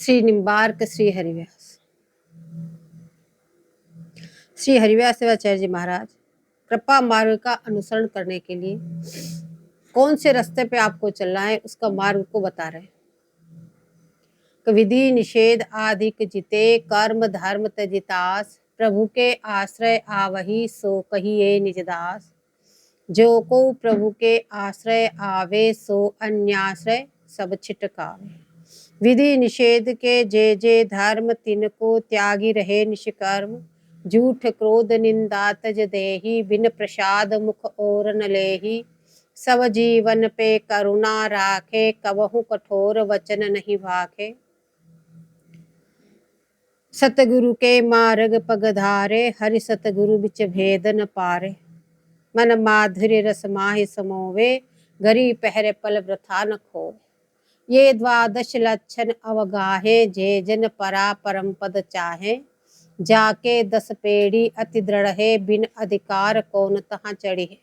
श्री निम्बार्क श्री हरिव्यास। श्री हरिव्यास शिवाचार्य जी महाराज कृपा मार्ग का अनुसरण करने के लिए कौन से रास्ते पे आपको चलना है उसका मार्ग को बता रहे हैं। विधि निषेध आदिक जिते कर्म धर्म तजितास, प्रभु के आश्रय आवही सो कहिए निजदास। जो को प्रभु के आश्रय आवे सो अन्याश्रय सब छिटकावे। विधि निषेध के जे जे धर्म तिनको त्यागी रहे निष्कर्म। झूठ क्रोध निंदा तज देहि, बिन प्रसाद मुख और न लेहि। सब जीवन पे करुणा राखे, कबहु कठोर वचन नहीं भाखे। सतगुरु के मार्ग पग धारे, हरि सतगुरु बिच भेद न पारे। मन माधुर्य रस माहि समोवे, गरी पहरे पल वृथा न खोवे। ये द्वादश लक्षण अवगाहे, जे जन परा परम पद चाहे। जाके 10 पेड़ी अति दृढ़ है, बिन अधिकार कौन तहाँ चढ़ी है।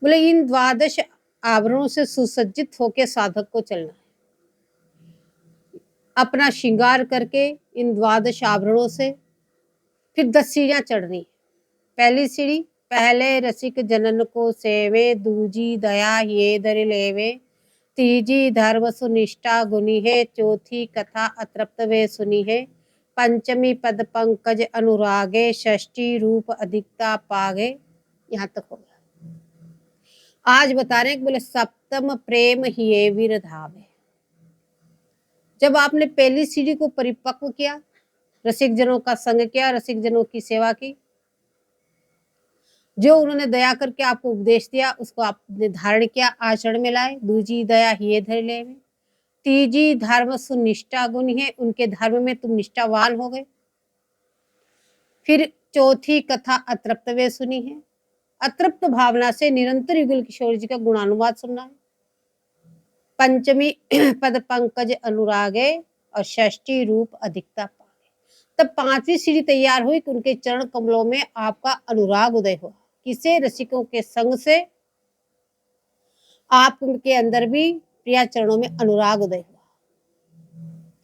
बोले इन द्वादश आवरणों से सुसज्जित होके साधक को चलना है। अपना श्रृंगार करके इन द्वादश आवरणों से फिर 10 सीढ़ियां चढ़नी है। पहली सीढ़ी, पहले रसिक जनन को सेवे, दूजी दया ये दर लेवे। तीजी धर्म सुनिष्ठा गुनी है, चौथी कथा अतृप्त वे सुनी है। पंचमी पद पंकज अनुरागे, षष्ठी रूप अधिकता पागे। यहाँ तक हो गया। आज बता रहे हैं बोले सप्तम प्रेम हिये वीर धावे। जब आपने पहली सीढ़ी को परिपक्व किया, रसिक जनों का संग किया, रसिक जनों की सेवा की, जो उन्होंने दया करके आपको उपदेश दिया उसको आपने धारण किया, आचरण में लाए। दूजी दया हिये धर लेवे। तीजी धर्म सुनिष्ठा गुण है, उनके धर्म में तुम निष्ठावान हो गए। फिर चौथी कथा अतृप्त वे सुनी है, अतृप्त भावना से निरंतर युगल किशोर जी का गुणानुवाद सुनना है। पंचमी पद पंकज अनुरागे, और षष्ठी रूप अधिकता पागे। तब 5वीं सीढ़ी तैयार हुई कि उनके चरण कमलों में आपका अनुराग उदय हुआ। किसे? रसिकों के संग से आपके अंदर भी प्रिया चरणों में अनुराग उदय हुआ।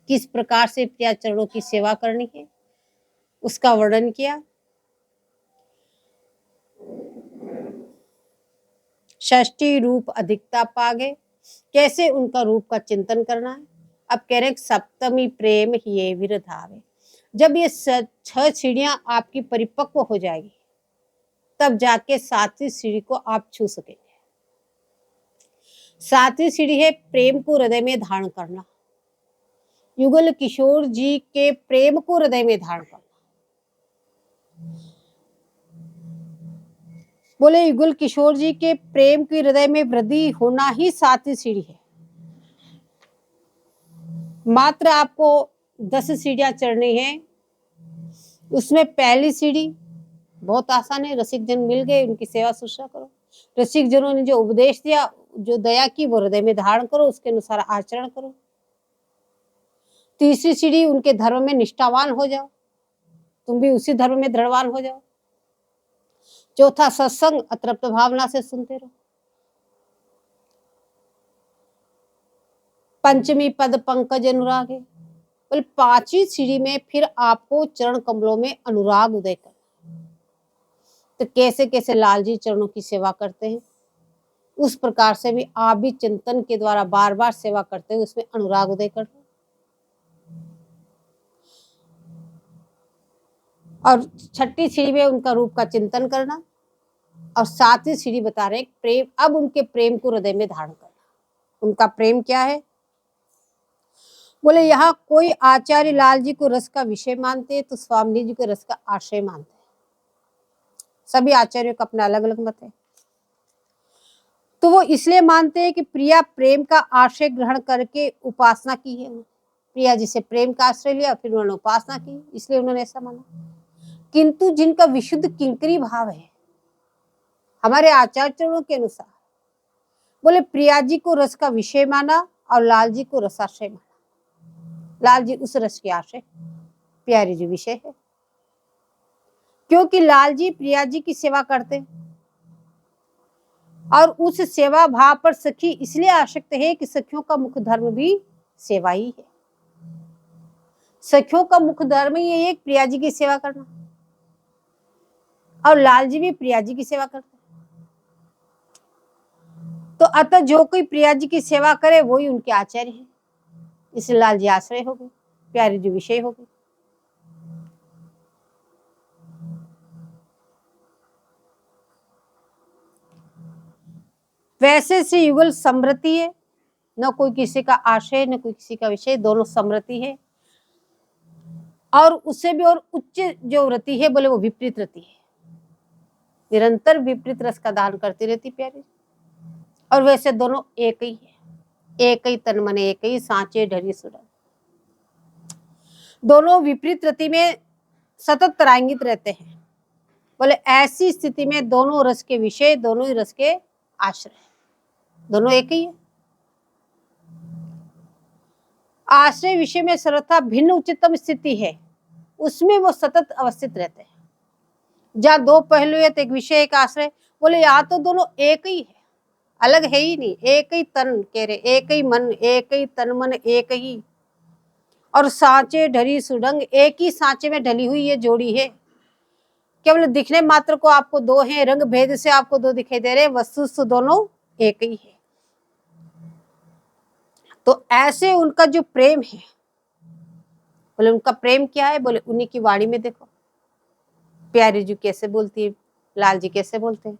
किस प्रकार से प्रिया चरणों की सेवा करनी है उसका वर्णन किया। षष्ठी रूप अधिकता पागे, कैसे उनका रूप का चिंतन करना है। अब कह रहे सप्तमी प्रेम हिये वीर धावे। जब ये 6 सीढ़ियां आपकी परिपक्व हो जाएगी तब जाके 7वीं सीढ़ी को आप छू सकेंगे। 7वीं सीढ़ी है प्रेम को हृदय में धारण करना। युगल किशोर जी के प्रेम को हृदय में धारण करना। बोले युगल किशोर जी के प्रेम की हृदय में वृद्धि होना ही 7वीं सीढ़ी है। मात्र आपको 10 सीढ़ियां चढ़नी है। उसमें पहली सीढ़ी बहुत आसान है, रसिक जन मिल गए उनकी सेवा शुश्रूषा करो। रसिक जनों ने जो उपदेश दिया, जो दया की, वो हृदय में धारण करो, उसके अनुसार आचरण करो। तीसरी सीढ़ी उनके धर्म में निष्ठावान हो जाओ, तुम भी उसी धर्म में दृढ़वान हो जाओ। चौथा सत्संग अतृप्त भावना से सुनते रहो। पंचमी पद पंकज अनुराग है। बोले 5वीं सीढ़ी में फिर आपको चरण कमलों में अनुराग उदय करना। तो कैसे कैसे लाल जी चरणों की सेवा करते हैं उस प्रकार से भी आप भी चिंतन के द्वारा बार बार सेवा करते हुए उसमें अनुराग उदय करते। और 6ठी सीढ़ी में उनका रूप का चिंतन करना। और 7वीं सीढ़ी बता रहे प्रेम, अब उनके प्रेम को हृदय में धारण करना। उनका प्रेम क्या है? बोले यहाँ कोई आचार्य लाल जी को रस का विषय मानते तो स्वामी जी को रस का आश्रय मानते। सभी आचार्यों का अपना अलग अलग मत है। तो वो इसलिए मानते हैं कि प्रिया प्रेम का आश्रय ग्रहण करके उपासना की है। प्रिया जी से प्रेम का आश्रय लिया, फिर उन्होंने उपासना की, इसलिए उन्होंने ऐसा माना। किंतु जिनका विशुद्ध किंकरी भाव है हमारे आचार्य चरणों के अनुसार, बोले प्रिया जी को रस का विषय माना और लाल जी को रसाश्रय माना। लाल जी उस रस के आश्रय, प्यारी जी विषय है। क्योंकि लाल जी प्रिया जी की सेवा करते और उस सेवा भाव पर सखी इसलिए आसक्त है कि सखियों का मुख्य धर्म भी सेवा ही है। सखियों का मुख्य धर्म ही यही है प्रिया जी की सेवा करना, और लाल जी भी प्रिया जी की सेवा करते हैं। तो अतः जो कोई प्रिया जी की सेवा करे वही उनके आचार्य हैं, इसलिए लाल जी आश्रय हो गए, प्यारी जी विषय हो गई। वैसे से युगल समृति है, न कोई किसी का आशय न कोई किसी का विषय, दोनों समृति है। और उससे भी और उच्च जो रति है बोले वो विपरीत रति है, निरंतर विपरीत रस का दान करती रहती प्यारी। और वैसे दोनों एक ही है, एक ही तन मन एक ही सांचे ढरी सुरन। दोनों विपरीत रति में सतत तरांगित रहते हैं। बोले ऐसी स्थिति में दोनों रस के विषय, दोनों ही रस के आश्रय, दोनों एक ही है। आश्रय विषय में सर्वथा भिन्न उच्चतम स्थिति है, उसमें वो सतत अवस्थित रहते हैं। जहाँ दो पहलू है तो एक विषय एक आश्रय, बोले यहाँ तो दोनों एक ही है, अलग है ही नहीं, एक ही तन कह रहे, एक ही मन, एक ही तन मन एक ही। और सांचे ढरी सुडंग, एक ही सांचे में ढली हुई ये जोड़ी है। केवल दिखने मात्र को आपको दो हैं, रंग भेद से आपको दो दिखाई दे रहे, वस्तु दोनों एक ही है। तो ऐसे उनका जो प्रेम है, बोले उनका प्रेम क्या है, बोले उन्हीं की वाणी में देखो, प्यारी जी कैसे बोलती है, लाल जी कैसे बोलते हैं,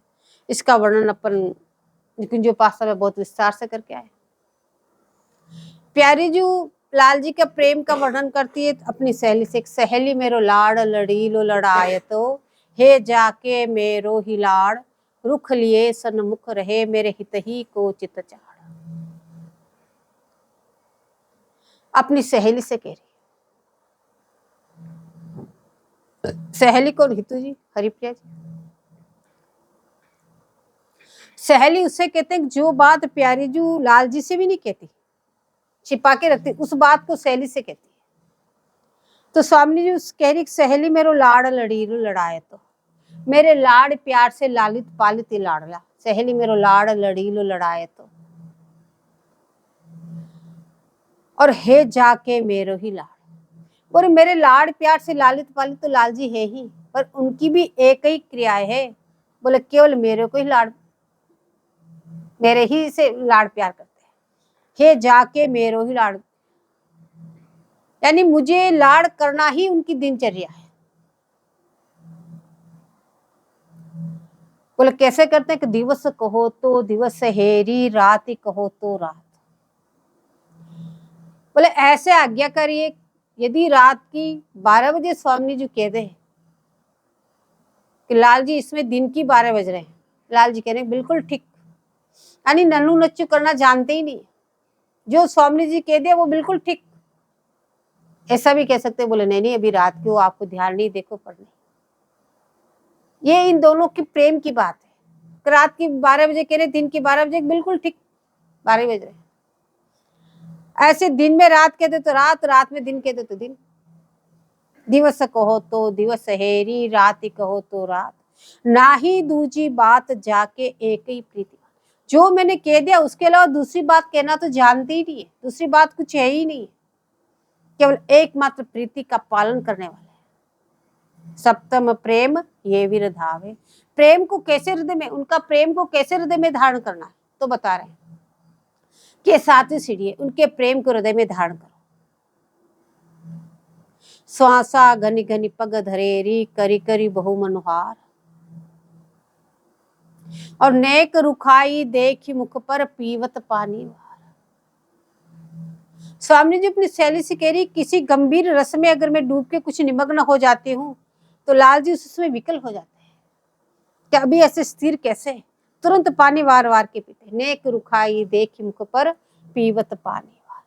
इसका वर्णन अपन निकुंज उपासना में बहुत विस्तार से करके आए। प्यारी जी लाल जी का प्रेम का वर्णन करती है अपनी सहेली से, सहेली मेरो लाड़ लड़ीलो लड़ाए तो, हे जाके मेरो ही लाड़, रुख लिए सन्मुख रहे, मेरे हित ही को चित चाड़। अपनी सहेली से कह रही, सहेली कौन, हितू जी, हरिप्रिया जी। सहेली उससे कहते हैं जो बात प्यारी जी लाल जी से भी नहीं कहती, छिपा के रखती, उस बात को सहेली से कहती है। तो स्वामी जी उस कह रही, सहेली मेरो लाड़ लड़ीलो लड़ाए तो, मेरे लाड़ प्यार से लालित पालित लाड़ला, सहेली मेरो लाड़ लड़ीलो लड़ाए तो, और हे जाके मेरो ही लाड़, और मेरे लाड़ प्यार से लालित पालित तो लाल जी है ही, पर उनकी भी एक ही क्रिया है, बोले केवल मेरे को ही लाड़, मेरे ही से लाड़ प्यार करते हैं। हे जाके मेरो ही लाड़, यानी मुझे लाड़ करना ही उनकी दिनचर्या है। बोले कैसे करते हैं कि दिवस कहो तो दिवस हेरी, रात कहो तो रात। बोले ऐसे आज्ञा करिए, यदि रात की 12 बजे स्वामी जी कह दे कि लाल जी इसमें दिन की 12 बज रहे हैं, लाल जी कह रहे हैं बिल्कुल ठीक, यानी नन्नू नच्चू करना जानते ही नहीं, जो स्वामी जी कह दिया वो बिल्कुल ठीक। ऐसा भी कह सकते, बोले नहीं नहीं अभी रात की, वो आपको ध्यान नहीं, देखो पढ़ने। ये इन दोनों की प्रेम की बात है। रात की 12 बजे कह रहे, दिन की 12 बजे, बिल्कुल ठीक 12 बज रहे। ऐसे दिन में रात कहते तो रात, रात में दिन कहते तो दिन। दिवस कहो तो दिवस हेरी, रात कहो तो रात, ना ही दूजी बात जाके एक ही प्रीति। जो मैंने कह दिया उसके अलावा दूसरी बात कहना तो जानती ही नहीं है, दूसरी बात कुछ है ही नहीं, केवल एकमात्र प्रीति का पालन करने वाले। सप्तम प्रेम ये वीर धावे, प्रेम को कैसे हृदय में, उनका प्रेम को कैसे हृदय में धारण करना है तो बता रहे हैं कि 7वीं सीढ़ी है, उनके प्रेम को हृदय में धारण करो। श्वासा घनी घनी पग धरेरी, करी करी बहु मनोहार, और नेक रुखाई देखी मुख पर पीवत पानी वार। स्वामी जी अपनी शैली से कह रही, किसी गंभीर रस में अगर मैं डूब के कुछ निमग्न हो जाती हूँ तो लाल जी उसमें विकल हो जाते हैं कि अभी ऐसे स्थिर कैसे, तुरंत पानी वार वार के पीते। नेक रुखाई देखी मुख पर पीवत पानी वार,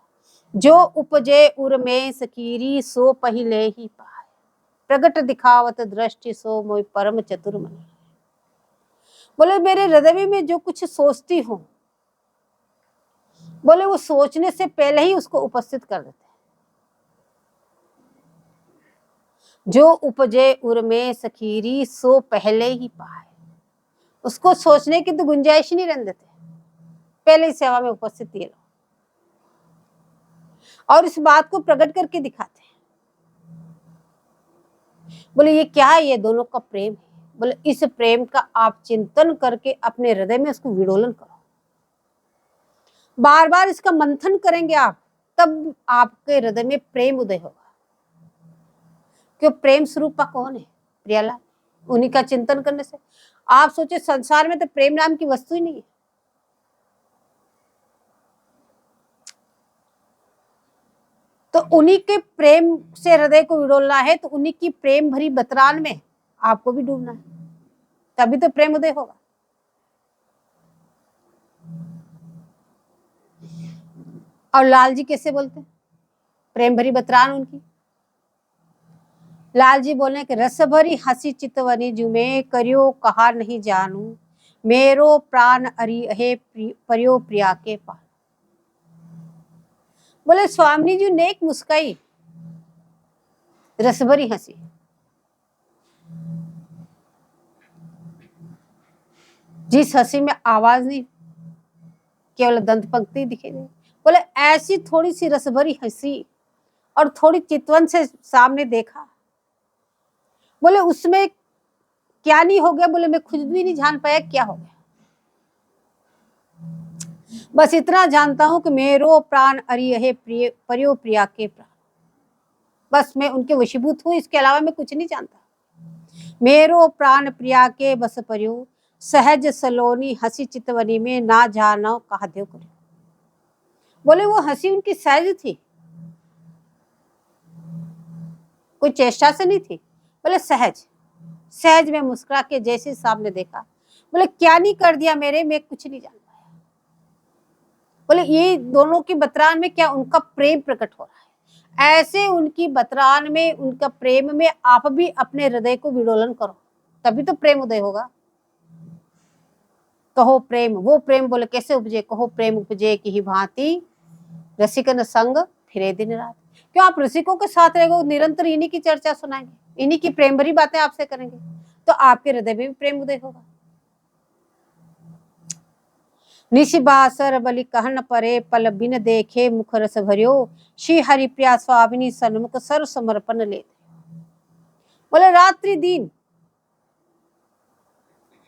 जो उपजे उर में सकीरी, सो पहिले ही पाए, प्रगट दिखावत दृष्टि, सो मोय परम चतुर मन। बोले मेरे हृदय में जो कुछ सोचती हूँ, बोले वो सोचने से पहले ही उसको उपस्थित कर देते हैं। जो उपजे उर में सखीरी, सो पहले ही पाए, उसको सोचने की तो गुंजाइश नहीं रहने देते, पहले ही सेवा में उपस्थित ये लोग, और इस बात को प्रकट करके दिखाते हैं। बोले ये क्या है? ये दोनों का प्रेम है। बोले इस प्रेम का आप चिंतन करके अपने हृदय में उसको विडोलन करो, बार बार इसका मंथन करेंगे आप, तब आपके हृदय में प्रेम उदय होगा। क्यों? प्रेम स्वरूपा कौन है? प्रियालाल। उन्हीं का चिंतन करने से। आप सोचे संसार में तो प्रेम नाम की वस्तु ही नहीं है। तो उन्हीं के प्रेम से हृदय को विडोलना है, तो उन्हीं की प्रेम भरी बतरान में आपको भी डूबना है, तभी तो प्रेम उदय होगा। और लाल जी कैसे बोलते हैं? प्रेम भरी बतरान उनकी। लाल जी बोले कि रस भरी हंसी चितवनी जुमे, करियो कहा नहीं जानू, मेरो प्राण अरि हे परियो प्रिया के पास। बोले स्वामी जी ने एक मुस्काई, रस भरी हंसी, जिस हंसी में आवाज नहीं, केवल दंत पंक्ति दिखे दे। बोले ऐसी थोड़ी सी रस भरी हंसी और थोड़ी चितवन से सामने देखा, बोले उसमें क्या नहीं हो गया? बोले मैं खुद भी नहीं जान पाया क्या हो गया। बस इतना जानता हूं कि मेरो प्राण अरि है प्रिय परियो प्रिया के प्राण, बस मैं उनके वशीभूत हूं, इसके अलावा मैं कुछ नहीं जानता। मेरो प्राण प्रिया के बस परियो, सहज सलोनी हंसी चितवनी में, ना जानो कहा देव करे। बोले वो हंसी उनकी सहज थी, कोई चेष्टा से नहीं थी। बोले सहज सहज में मुस्कुरा के जैसे सामने देखा, बोले क्या नहीं कर दिया मेरे, मैं कुछ नहीं जान पाया। बोले ये दोनों की बतरान में क्या उनका प्रेम प्रकट हो रहा है। ऐसे उनकी बतरान में, उनका प्रेम में आप भी अपने हृदय को विडोलन करो, तभी तो प्रेम उदय होगा। कहो प्रेम वो प्रेम, बोले कैसे उपजे? कहो प्रेम उपजे की ही भांति, रसिकन संग फिरे दिन रात। क्यों? आप रसिकों के साथ रहेंगे, निरंतर इन्हीं की चर्चा सुनाएंगे, इन्हीं की प्रेम भरी बातें आपसे करेंगे, तो आपके हृदय में भी प्रेम उदय होगा। निशिबासर बलि कहन परे, पल बिन देखे मुख रस भरियो, श्री हरि प्रिया स्वामिनी सन्मुख सर्व समर्पण ले। बोले रात्रि दिन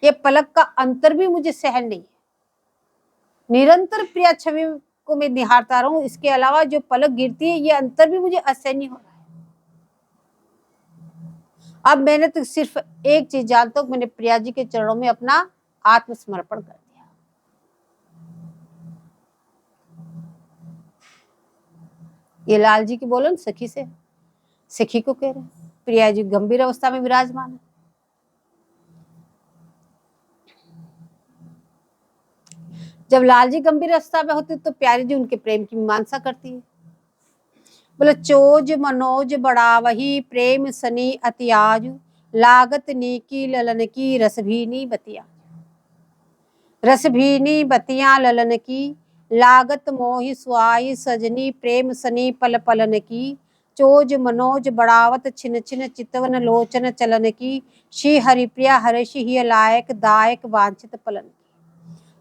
ये पलक का अंतर भी मुझे सहन नहीं है, निरंतर प्रिया छवि को मैं निहारता रहूं, इसके अलावा जो पलक गिरती है ये अंतर भी मुझे असहनीय हो रहा है। अब मैंने तो सिर्फ एक चीज जानता हूं, मैंने प्रिया जी के चरणों में अपना आत्मसमर्पण कर दिया। ये लाल जी की बोलन सखी से, सखी को कह रहे हैं। प्रिया जी गंभीर अवस्था में विराजमान है। जब लाल जी गंभीर अवस्था में होते तो प्यारी जी उनके प्रेम की मीमांसा करती है। बोले चोज मनोज बड़ा वही, प्रेम सनी अतियाज, लागत नीकी ललन की, रस भीनी बतिया। रस भीनी बतिया ललन की, लागत मोहि सुआई सजनी, प्रेम सनी पल पलन की, चोज मनोज बड़ावत छिन छिन, चितवन लोचन चलन की, श्री हरिप्रिया हर्षि ही लायक, दायक वांछित पलन की।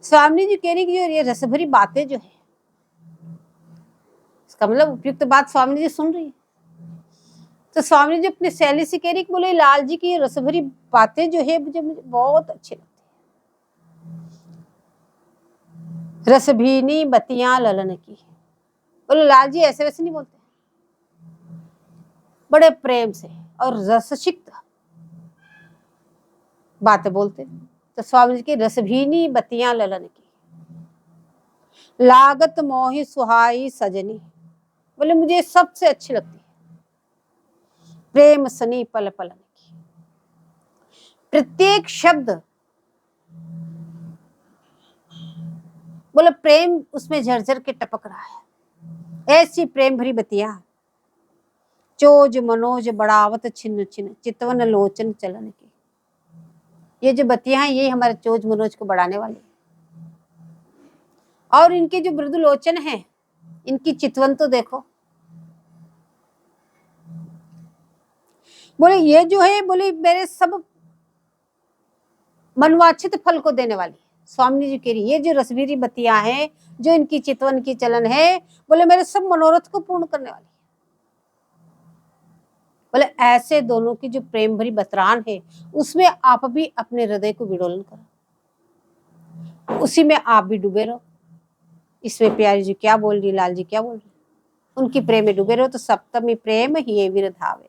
स्वामी जी कह रही कि ये रस भरी बातें जो है, इसका मतलब उपयुक्त बात स्वामी जी सुन रही है। तो स्वामी जी अपनी शैली से कह रही कि बोले लाल जी की रस भरी बातें जो है मुझे बहुत अच्छी लगती है। रस भीनी बतियां ललन की। बोले लाल जी ऐसे वैसे नहीं बोलते, बड़े प्रेम से और रससिक्त बातें बोलते। तो स्वामी जी की रस भीनी बतियां ललन की, लागत मोहि सुहाई सजनी। बोले मुझे सबसे अच्छी लगती है प्रेम सनी पल पलन की। प्रत्येक शब्द बोले प्रेम उसमें झरझर के टपक रहा है। ऐसी प्रेम भरी बतिया, चोज मनोज बड़ावत छिन्न छिन्न, चितवन लोचन चलन की। ये जो बतियां हैं ये हमारे चोज मनोज को बढ़ाने वाली, और इनके जो मृदु लोचन है, इनकी चितवन तो देखो। बोले ये जो है, बोले मेरे सब मनवांछित फल को देने वाली। स्वामी जी कह रही ये जो रसभीरी बतियां हैं, जो इनकी चितवन की चलन है, बोले मेरे सब मनोरथ को पूर्ण करने वाली। बोले ऐसे दोनों की जो प्रेम भरी बतरान है उसमें आप भी अपने हृदय को विडोलन करो, उसी में आप भी डूबे रहो। इसमें प्यारी जी क्या बोल रही, लाल जी क्या बोल रही, उनकी प्रेम में डूबे रहो। तो सप्तमी प्रेम ये विरधावे।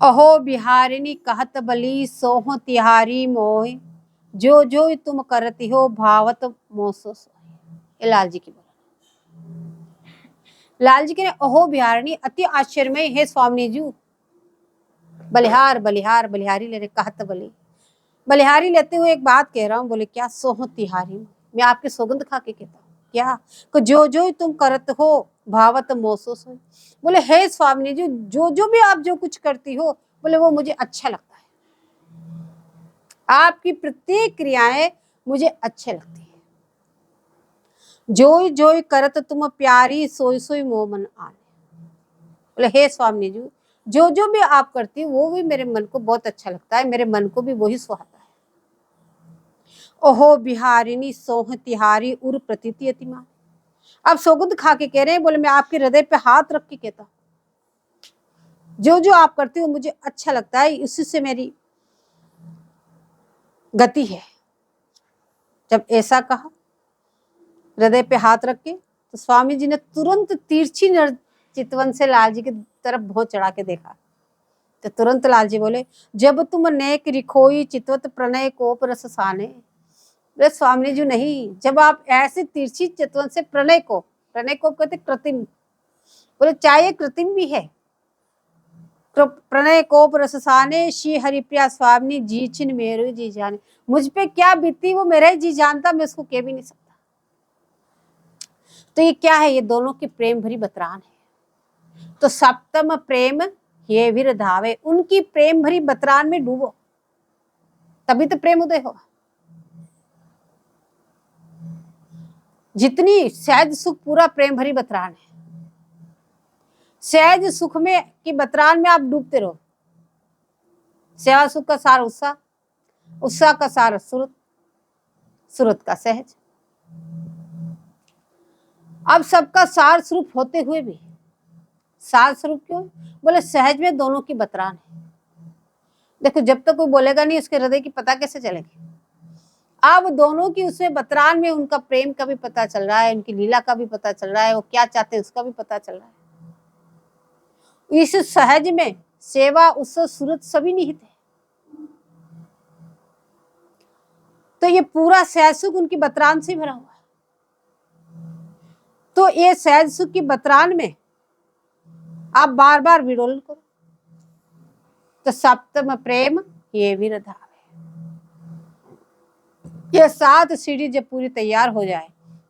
अहो बिहारिणी कहत बली सोह तिहारी मोह, जो जो तुम करती हो भावत मोसो सोह। ये लाल जी की बोला। लाल जी के अहो बिहारिणी अति आश्चर्यमय है स्वामी जी। बलिहार बलिहार बलिहारी ले रहे, कहत बली बलिहारी लेते हुए एक बात कह रहा हूँ। बोले क्या? सोह तिहारी, मैं आपकी सौगंध खा के कहता हूँ क्या? को जो जो तुम करत हो भावत मोसो सोई। बोले हे स्वामी जी, जो जो भी आप जो कुछ करती हो, बोले वो मुझे अच्छा लगता है। आपकी प्रत्येक क्रियाएं मुझे अच्छे लगती है। जोई जोई करत तुम प्यारी, सोई सोई मोह मन आने। बोले हे स्वामी जी, जो जो भी आप करती हो वो भी मेरे मन को बहुत अच्छा लगता है, मेरे मन को भी वही सुहाता है। ओहो बिहारिणी सोह तिहारी उर प्रतीति अतिमान। आप सौगंध खा के कह रहे हैं। बोले मैं आपके हृदय पे हाथ रख के कहता हूँ, जो जो आप करते हो मुझे अच्छा लगता है, उसी से मेरी गति है। जब ऐसा कहा हृदय पे हाथ रख के, तो स्वामी जी ने तुरंत तिरछी चितवन से लाल जी की तरफ बहुत चढ़ा के देखा। तो तुरंत लाल जी बोले, जब तुम नेक रिखोई चितवत प्रणय कोप रस साने। बोले स्वामी जी नहीं, जब आप ऐसे तिरछी चितवन से प्रणय को कहते कृत्रिम, बोले चाहे कृत्रिम भी है, प्रणय कोप रस साने श्री हरिप्रिया स्वामी जी छिन मेरे जी जाने। मुझ पे क्या बीती वो मेरा ही जी जानता, मैं उसको कह भी नहीं सकता। तो ये क्या है? ये दोनों की प्रेम भरी बतरान है। तो सप्तम प्रेम ये विरधावे, उनकी प्रेम भरी बतरान में डूबो, तभी तो प्रेम उदय होगा। जितनी सहज सुख पूरा प्रेम भरी बतरान है, सहज सुख में की बतरान में आप डूबते रहो। सेवा सुख का सार उत्साह, उत्साह का सार सुरत, सुरत का सहज। अब सबका सार स्वरूप होते हुए भी सार स्वरूप क्यों? बोले सहज में दोनों की बतरान है। देखो जब तक कोई बोलेगा नहीं, उसके हृदय की पता कैसे चलेगी? अब दोनों की उसमें बतरान में उनका प्रेम का भी पता चल रहा है, उनकी लीला का भी पता चल रहा है, वो क्या चाहते हैं उसका भी पता चल रहा है। इस सहज में सेवा उत्सव सूरत सभी निहित है। तो ये पूरा सहज सुख उनकी बतरान से भरा हुआ है। तो ये सहज सुख की बतरान में आप बार बार विडोलन करो। तो सप्तम प्रेम ये विरधावे। ये 7 सीढ़ी जब पूरी तैयार हो जाए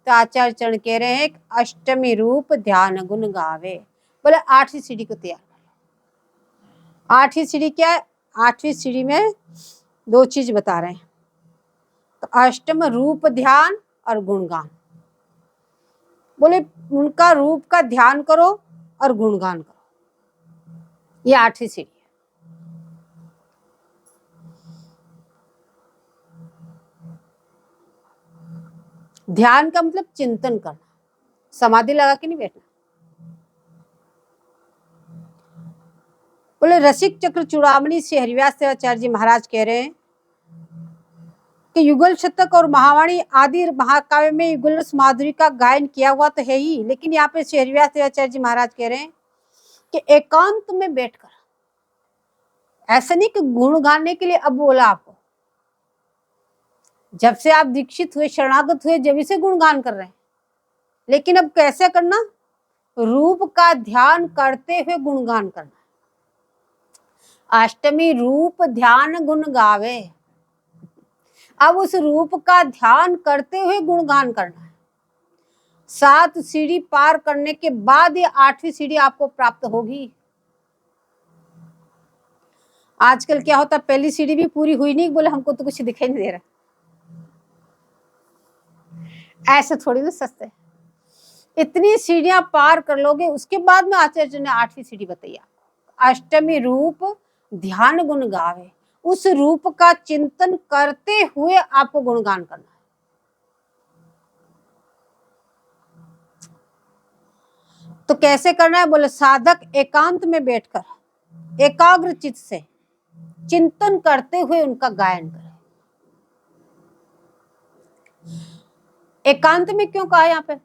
तो आचार्य चरण कह रहे हैं अष्टमी रूप ध्यान गुण गावे। बोले 8वीं सीढ़ी को तैयार कर लो। 8वीं सीढ़ी क्या है? 8वीं सीढ़ी में 2 चीज बता रहे हैं। तो अष्टम रूप ध्यान और गुणगान। बोले उनका रूप का ध्यान करो और गुणगान करो, ये 8वीं सीढ़ी है। ध्यान का मतलब चिंतन करना, समाधि लगा के नहीं बैठना। बोले रसिक चक्र चूड़ामणि से हरिव्यास देवाचार्य जी महाराज कह रहे हैं कि युगल शतक और महावाणी आदि महाकाव्य में युगल रस माधुरी का गायन किया हुआ तो है ही, लेकिन यहाँ पे श्री हरिव्यास देवाचार्य जी महाराज कह रहे हैं कि एकांत में बैठकर, ऐसा नहीं कि गुण गाने के लिए अब बोला आपको, जब से आप दीक्षित हुए शरणागत हुए जब से गुणगान कर रहे हैं, लेकिन अब कैसे करना? रूप का ध्यान करते हुए गुणगान करना। अष्टमी रूप ध्यान गुण गावे। अब उस रूप का ध्यान करते हुए गुणगान करना है। 7 सीढ़ी पार करने के बाद ये 8वीं सीढ़ी आपको प्राप्त होगी। आजकल क्या होता है, पहली सीढ़ी भी पूरी हुई नहीं, बोले हमको तो कुछ दिखाई नहीं दे रहा। ऐसे थोड़ी ना सस्ते। इतनी सीढ़ियां पार कर लोगे, उसके बाद में आचार्य ने 8वीं सीढ़ी बताई। अष्टमी रूप ध्यान गुण गावे, उस रूप का चिंतन करते हुए आपको गुणगान करना है। तो कैसे करना है? बोले साधक एकांत में बैठकर एकाग्र चित्त से चिंतन करते हुए उनका गायन करे। एकांत में क्यों कहा यहाँ पे?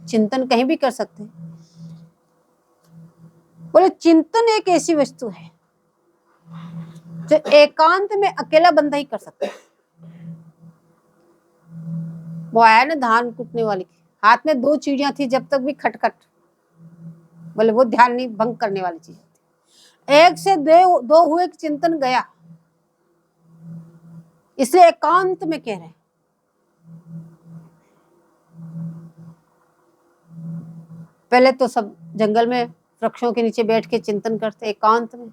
चिंतन कहीं भी कर सकते हैं। बोले चिंतन एक ऐसी वस्तु है जो एकांत में अकेला बंदा ही कर सकता है। वो आया ना धान कुटने वाली, हाथ में 2 चिड़ियां थी, जब तक भी खटखट, बोले वो ध्यान नहीं भंग करने वाली चीज होती। एक से दो हुए कि चिंतन गया, इसलिए एकांत में कह रहे हैं। पहले तो सब जंगल में वृक्षों के नीचे बैठ के चिंतन करते एकांत में।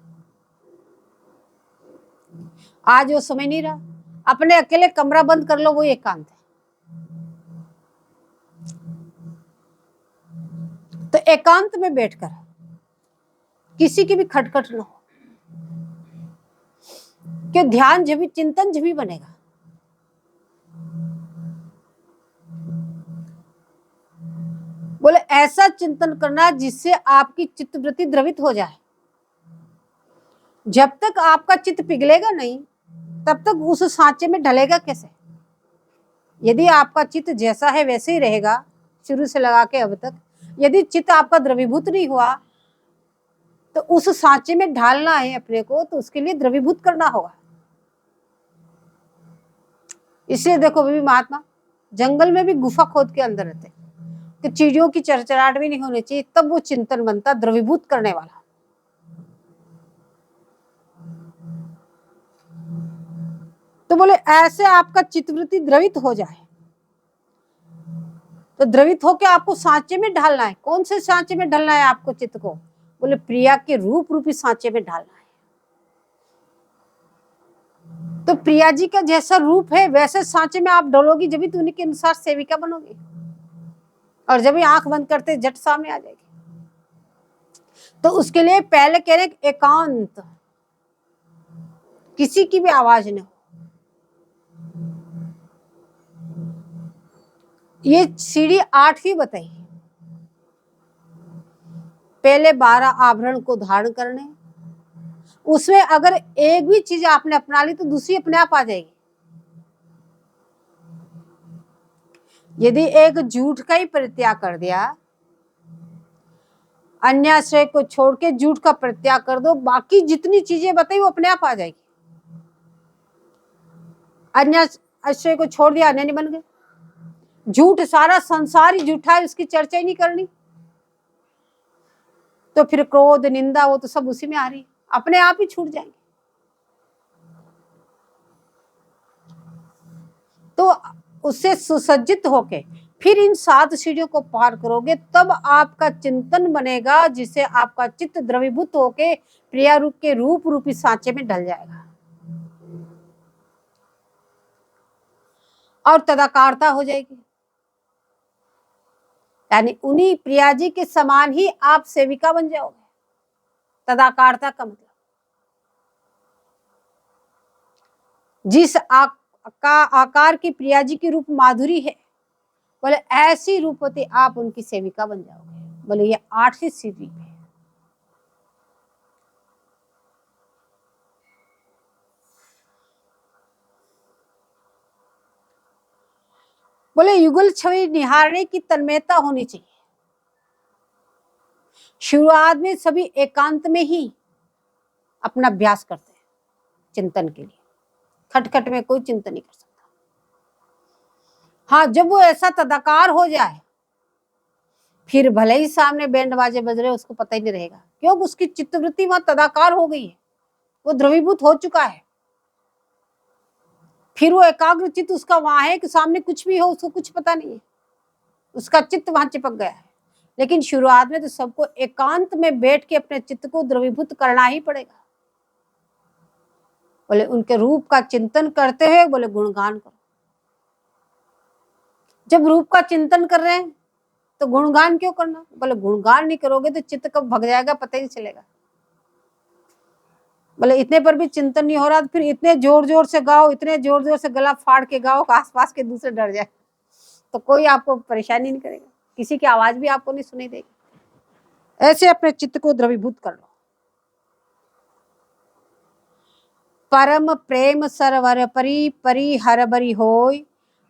आज वो समय नहीं रहा, अपने अकेले कमरा बंद कर लो, वो एकांत है। तो एकांत में बैठकर किसी की भी खटखट न हो, कि ध्यान जब भी चिंतन जब भी बनेगा। बोले ऐसा चिंतन करना जिससे आपकी चित्तवृत्ति द्रवित हो जाए। जब तक आपका चित्त पिघलेगा नहीं, तब तक उस सांचे में ढलेगा कैसे? यदि आपका चित्त जैसा है वैसे ही रहेगा शुरू से लगा के अब तक, यदि चित्त आपका द्रवीभूत नहीं हुआ, तो उस सांचे में ढालना है अपने को, तो उसके लिए द्रवीभूत करना होगा। इसलिए देखो भी महात्मा जंगल में भी गुफा खोद के अंदर रहते, कि चीजों की चरचराहट भी नहीं होनी चाहिए, तब वो चिंतन बनता द्रवीभूत करने वाला। तो बोले ऐसे आपका चित्तवृत्ति द्रवित हो जाए, तो द्रवित होकर आपको सांचे में ढालना है। कौन से सांचे में ढालना है आपको चित्त को? बोले प्रिया के रूप रूपी सांचे में ढालना है। तो प्रिया जी का जैसा रूप है वैसे सांचे में आप डलोगी, जब भी तो उन्हीं के अनुसार सेविका बनोगी, और जब भी आंख बंद करते जट सामने आ जाएगी। तो उसके लिए पहले कह रहे एकांत, किसी की भी आवाज न हो। ये सीढ़ी 8वीं बताई। पहले 12 आभरण को धारण करने, उसमें अगर एक भी चीज आपने अपना ली तो दूसरी अपने आप आ जाएगी। यदि एक झूठ का ही परित्याग कर दिया, अन्याश्रय को छोड़ के झूठ का परित्याग कर दो, बाकी जितनी चीजें बताई वो अपने आप आ जाएगी। अन्याश्रय को छोड़ दिया, अन्य नहीं बन गए। झूठ, सारा संसार ही झूठा है, उसकी चर्चा ही नहीं करनी, तो फिर क्रोध निंदा वो तो सब उसी में आ रही, अपने आप ही छूट जाएंगे। तो उससे सुसज्जित होके फिर इन 7 सीढ़ियों को पार करोगे, तब आपका चिंतन बनेगा, जिससे आपका चित्त द्रवीभूत होके प्रिया रूप के रूप रूपी सांचे में ढल जाएगा और तदाकारता हो जाएगी। यानी उन्हीं प्रिया जी के समान ही आप सेविका बन जाओगे। तदाकारता का मतलब जिस आकार की प्रिया जी की रूप माधुरी है, बोले ऐसी रूपवती आप उनकी सेविका बन जाओगे। बोले ये 8वीं सीढ़ी है। बोले युगल छवि निहारने की तन्मयता होनी चाहिए। शुरुआत में सभी एकांत में ही अपना अभ्यास करते हैं चिंतन के लिए, खटखट में कोई चिंतन नहीं कर सकता। हाँ, जब वो ऐसा तदाकार हो जाए, फिर भले ही सामने बैंड बाजे बज रहे, उसको पता ही नहीं रहेगा, क्योंकि उसकी चित्तवृत्ति वहां तदाकार हो गई है, वो द्रवीभूत हो चुका है। फिर वो एकाग्र चित्त उसका वहां है कि सामने कुछ भी हो उसको कुछ पता नहीं है, उसका चित्त वहां चिपक गया है। लेकिन शुरुआत में तो सबको एकांत में बैठ के अपने चित्त को द्रवीभूत करना ही पड़ेगा। बोले उनके रूप का चिंतन करते हुए बोले गुणगान करो। जब रूप का चिंतन कर रहे हैं तो गुणगान क्यों करना? बोले गुणगान नहीं करोगे तो चित्त कब भग जाएगा पता ही नहीं चलेगा। बोले इतने पर भी चिंतन नहीं हो रहा, तो फिर इतने जोर जोर से गाओ, इतने जोर जोर से गला फाड़ के गाओ कि आसपास के दूसरे डर जाए, तो कोई आपको परेशानी नहीं करेगा, किसी की आवाज भी आपको नहीं सुनाई देगी। ऐसे अपने चित्त को द्रवीभूत कर लो। परम प्रेम सरवर परी परी हर बरी होय,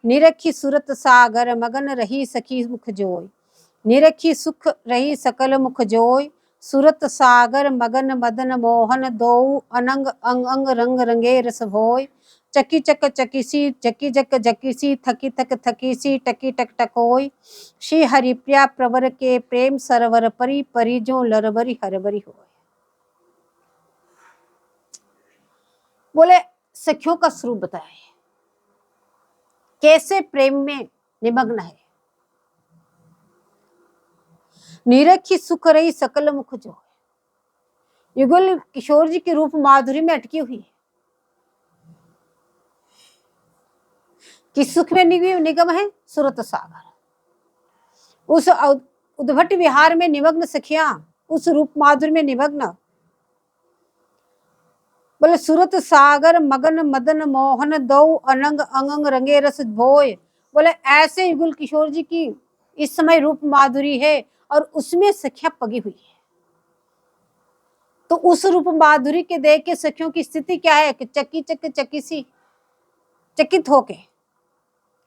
निरखी सुरत सागर मगन रही सखी मुख जोय। निरखी सुख रही सकल मुख जोय, सुरत सागर मगन मदन मोहन दो अनंग अंग अंग रंग रंगे रस भोय। चकी चक चकीसी जकी जक जकीसी थकी थक थकीसी टकी टक टकोय। श्री हरिप्रिया प्रवर के प्रेम सरवर परी परी जो लरबरी हरबरी होय। बोले सखियों का स्वरूप बताया, कैसे प्रेम में निमग्न है। निरखी सुख रही सकल मुख जो है, युगल किशोर जी के रूप माधुरी में अटकी हुई है। किस सुख में निगम है? सुरत सागर। उस उद्भट विहार में निमग्न सखियां, उस रूप माधुरी में निमग्न। बोले सुरत सागर मगन मदन मोहन दो अनंग अंगंग रंगे रस भोय। बोले ऐसे युगल किशोर जी की इस समय रूप माधुरी है और उसमें सखियां पगी हुई है। तो उस रूप माधुरी के देख के सखियों की स्थिति क्या है कि चकी चक चकी सी, चकित होके,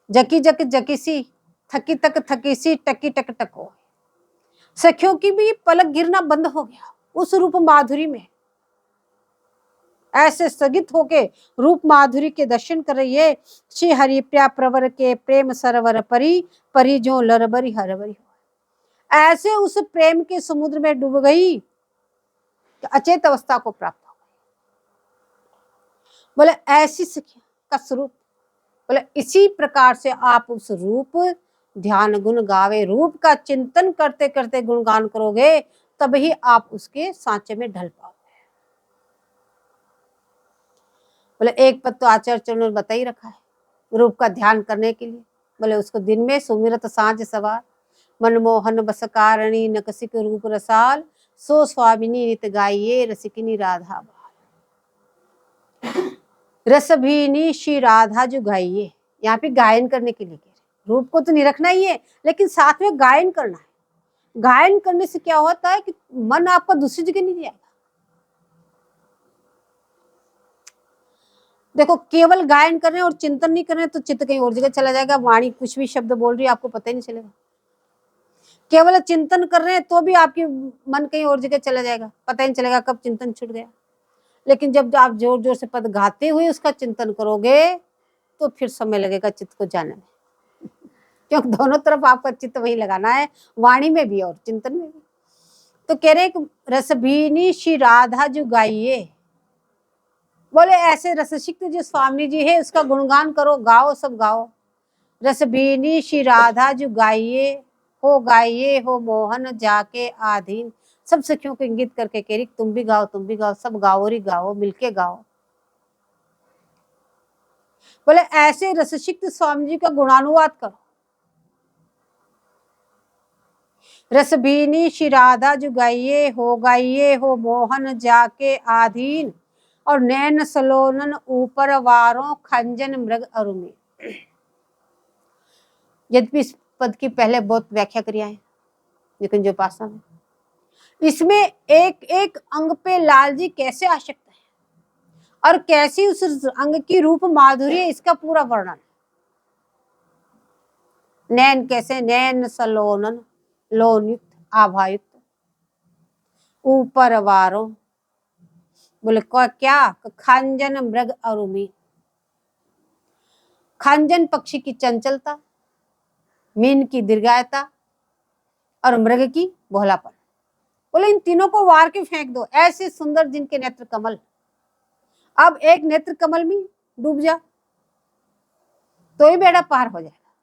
जकी जक जकी सी, थकी तक थकी सी, टकी टक टक हो। सखियों की भी पलक गिरना बंद हो गया उस रूप माधुरी में। ऐसे स्थगित होके रूप माधुरी के दर्शन कर रही है। श्री हरिप्रिया प्रवर के प्रेम सरवर परी परी जो लरबरी हरबरी हो। ऐसे उस प्रेम के समुद्र में डूब गई, अचेत अवस्था को प्राप्त हो गई। बोले ऐसी सखिया का स्वरूप, बोले इसी प्रकार से आप उस रूप ध्यान गुण गावे, रूप का चिंतन करते करते गुणगान करोगे, तभी आप उसके सांचे में ढल पाओगे। बोले एक पद तो आचार्य चरणों ने बता ही रखा है रूप का ध्यान करने के लिए। बोले उसको दिन में सुमिरत साँझ सवार, मनमोहन बस कारणि नकसिक रूप रसाल, सो स्वामिनी नित गाइये रसिकिनी राधा बाल। रस भीनी श्री राधा जो गाइये, यहाँ पे गायन करने के लिए कह रहे। रूप को तो नहीं रखना ही है, लेकिन साथ में गायन करना है। गायन करने से क्या होता है कि मन आपका दूसरी जगह नहीं जाएगा। देखो केवल गायन कर रहे हैं और चिंतन नहीं कर रहे हैं तो चित्त कहीं और जगह चला जाएगा। वाणी कुछ भी शब्द बोल रही है आपको पता ही नहीं चलेगा। केवल चिंतन कर रहे हैं तो भी आपकी मन कहीं और जगह चला जाएगा, पता ही नहीं चलेगा कब चिंतन छूट गया। लेकिन जब आप जोर जोर से पद गाते हुए उसका चिंतन करोगे तो फिर समय लगेगा चित्त को जाने में, क्योंकि दोनों तरफ आपका चित्त वही लगाना है, वाणी में भी और चिंतन में भी। तो कह रहे रसभीनी श्री राधा जो गाइये। बोले ऐसे रससिक्त जो स्वामी जी है उसका गुणगान करो, गाओ, सब गाओ। रसभीनी श्री राधा जो गाइये हो मोहन जाके आधीन। सब सखियों को इंगित करके कह रही तुम भी गाओ, तुम भी गाओ, सब गाओ री गाओ, मिलके गाओ। बोले ऐसे रससिक्त स्वामी जी का गुणानुवाद करो। रसभीनी श्री राधा जो गाइये हो मोहन जाके आधीन, और नैन सलोनन ऊपर वारों खंजन मृग अरुमी। यद्यपि इस पद की पहले बहुत व्याख्या करिया है, लेकिन जो पासा में इसमें एक एक अंग पे लाल जी कैसे आसक्त है और कैसी उस अंग की रूप माधुरी है, इसका पूरा वर्णन। नैन कैसे, नैन सलोनन, लोन युक्त, आभा युक्त, ऊपर वारों, बोले क्या, खंजन मृग अरुमी। खंजन पक्षी की चंचलता, मीन की दीर्घायता और मृग की भोलापन। बोले इन तीनों को वार के फेंक दो, ऐसे सुंदर जिनके नेत्र कमल। अब एक नेत्र कमल में डूब जा तो ही बेड़ा पार हो जाएगा,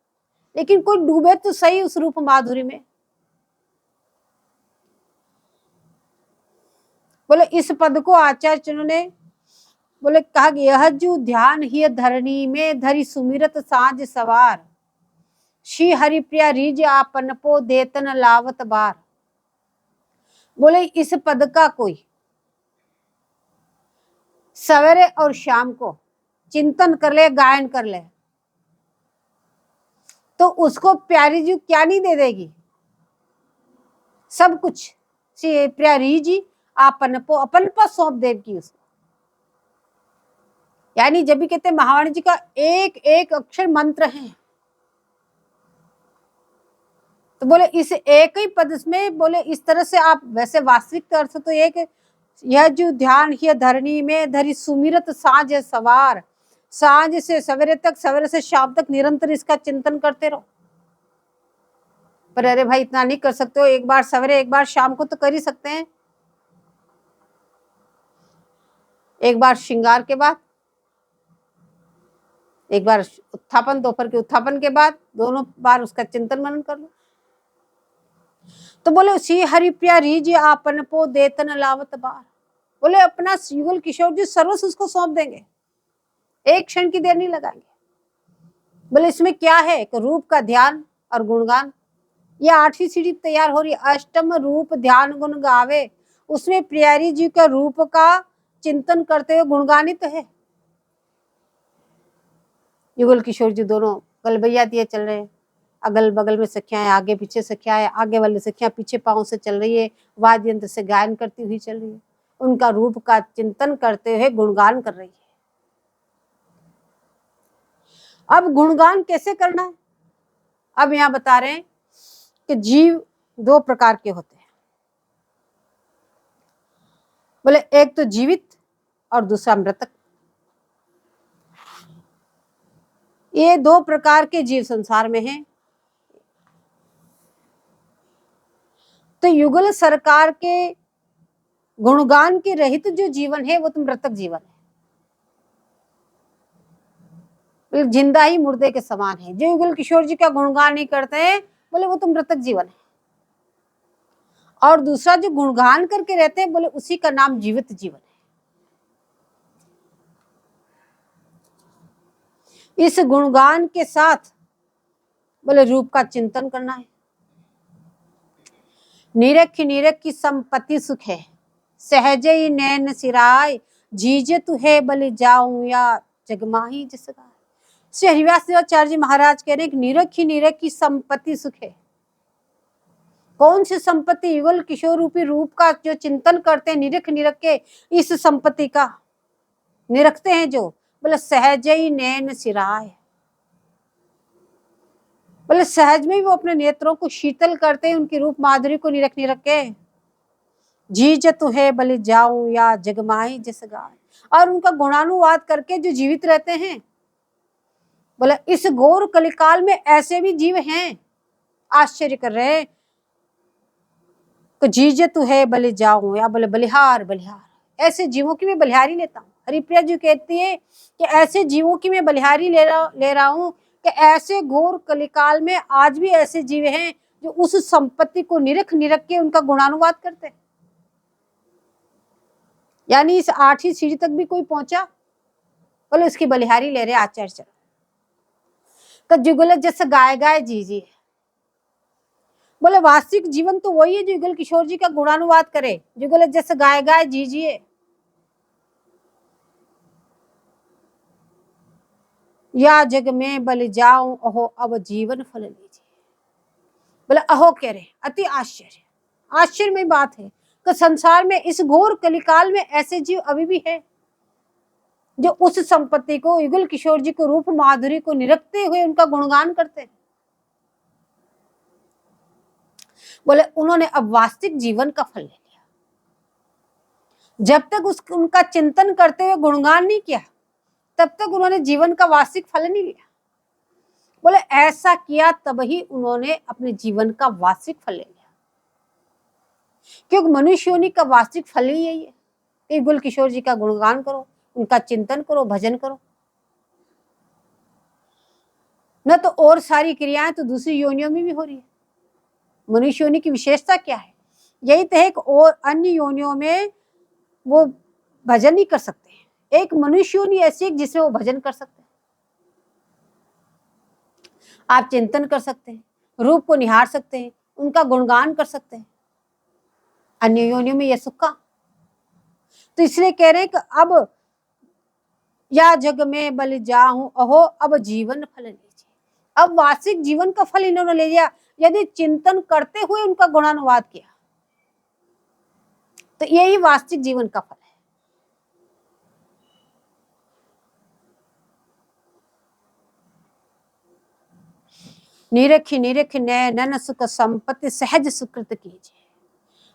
लेकिन कोई डूबे तो सही उस रूप माधुरी में। बोले इस पद को आचार्य ने बोले कहा यह जो ध्यान ही धरणी में धरी सुमिरत साँझ सवार, श्री हरिप्रिया रिज आपन पो देतन लावत बार। बोले इस पद का कोई सवेरे और शाम को चिंतन कर ले, गायन कर ले, तो उसको प्यारी जी क्या नहीं दे देगी? सब कुछ। प्यारी जी आपन पर सौंप देगी उसको। यानी जब भी कहते हैं महावाणी जी का एक एक अक्षर मंत्र है, तो बोले इस एक ही पद में, बोले इस तरह से आप, वैसे वास्तविक अर्थ तो एक, यह जो ध्यान ही धरणी में धरी सुमिरत साँझ सवार, साँझ से सवेरे तक, सवेरे से शाम तक निरंतर इसका चिंतन करते रहो। पर अरे भाई इतना नहीं कर सकते हो, एक बार सवेरे एक बार शाम को तो कर ही सकते हैं। एक बार श्रृंगार के बाद, एक बार उत्थापन, दोपहर के उत्थापन के बाद, दोनों बार उसका चिंतन मनन कर लो। तो बोले श्री हरि प्यारी जी आपन पो देतन लावत बार, बोले अपना युगल किशोर जी सर्वस्व उसको सौंप देंगे, एक क्षण की देर नहीं लगाएंगे। बोले इसमें क्या है कि रूप का ध्यान और गुणगान, ये 8वीं सीढ़ी तैयार हो रही है। अष्टम रूप ध्यान गुण गावे, उसमें प्यारी जी का रूप का चिंतन करते हुए गुणगानित है। युगल किशोर जी दोनों गलबैया दिए चल रहे हैं, अगल बगल में सखियां है, आगे पीछे सखियां है, आगे वाली सखियां पीछे पांव से चल रही है, वाद्य यंत्र से गायन करती हुई चल रही है, उनका रूप का चिंतन करते हुए गुणगान कर रही है। अब गुणगान कैसे करना है? अब यहाँ बता रहे हैं कि जीव 2 प्रकार के होते हैं। बोले एक तो जीवित और दूसरा मृतक। ये 2 प्रकार के जीव संसार में हैं। तो युगल सरकार के गुणगान के रहित जो जीवन है वो तो मृतक जीवन है, जिंदा ही मुर्दे के समान है। जो युगल किशोर जी का गुणगान नहीं करते हैं, बोले वो तो मृतक जीवन है। और दूसरा जो गुणगान करके रहते हैं, बोले उसी का नाम जीवित जीवन है। इस गुणगान के साथ बोले रूप का चिंतन करना है। नीरख नीरख की संपत्ति सुख है, सहजे ही नैन सिराय, जीजे तुहे बलि जाऊं या जगमाही जिसका। श्री हरिव्यास देवाचार्य जी महाराज कह रहे हैं कि नीरख की संपत्ति सुख है। कौन सी संपत्ति? युगल किशोर रूपी रूप का जो चिंतन करते हैं, नीरख के इस संपत्ति का निरखते हैं जो, बोले सहजे ही नैन सिराय, बोले सहज में वो अपने नेत्रों को शीतल करते हैं, उनकी रूप माधुरी को निरख के। जीज तुहे बलि जाऊं या जगमाही जिस गाय, और उनका गुणानुवाद करके जो जीवित रहते हैं, बोले इस घोर कलिकाल में ऐसे भी जीव हैं, आश्चर्य कर रहे हैं। तो जीज तुहे बलि जाऊं, या बोले बलिहार बलिहार, ऐसे जीवों की मैं बलिहारी लेता हूँ। हरिप्रिया जी कहती है कि ऐसे जीवों की मैं बलिहारी ले रहा हूँ कि ऐसे घोर कलिकाल में आज भी ऐसे जीव हैं जो उस संपत्ति को निरख के उनका गुणानुवाद करते हैं। यानी इस 8वीं सीढ़ी तक भी कोई पहुंचा, बोले उसकी बलिहारी ले रहे आचार्य चरण। तो जुगल जैसे गाय गाय जी, बोले वास्तविक जीवन तो वही है जो युगल किशोर जी का गुणानुवाद करे। जुगल जैसे गाय गाय जीजिए, या जग में बलि जाऊं अहो अब जीवन फल लीजिए। बोले अहो कह रहे, अति आश्चर्य में बात है कि संसार में इस घोर कलिकाल में ऐसे जीव अभी भी है जो उस संपत्ति को, युगल किशोर जी को रूप माधुरी को निरखते हुए उनका गुणगान करते हैं। बोले उन्होंने अब वास्तविक जीवन का फल ले लिया। जब तक उनका चिंतन करते हुए गुणगान नहीं किया, तब तक उन्होंने जीवन का वास्तविक फल नहीं लिया। बोले ऐसा किया तब ही उन्होंने अपने जीवन का वास्तविक फल ले लिया, क्योंकि मनुष्य योनि का वास्तविक फल ही यही है कि युगल किशोर जी का गुणगान करो, उनका चिंतन करो, भजन करो। न तो और सारी क्रियाएं तो दूसरी योनियों में भी हो रही है। मनुष्य योनि की विशेषता क्या है? यही तो है कि और अन्य योनियों में वो भजन नहीं कर सकते। एक मनुष्य योनि ऐसी है जिसमें वो भजन कर सकते हैं, आप चिंतन कर सकते हैं, रूप को निहार सकते हैं, उनका गुणगान कर सकते हैं। अन्य योनियों में यह सुख का। तो इसलिए कह रहे हैं कि अब या जग में बल जाऊं अहो अब जीवन फल लीजिए। अब वार्षिक जीवन का फल इन्होंने ले लिया। यदि चिंतन करते हुए उनका गुणानुवाद किया तो यही वास्तविक जीवन का फल है। निरख निरख नयन सुख संपत्ति सहज सुकृत कीजिए।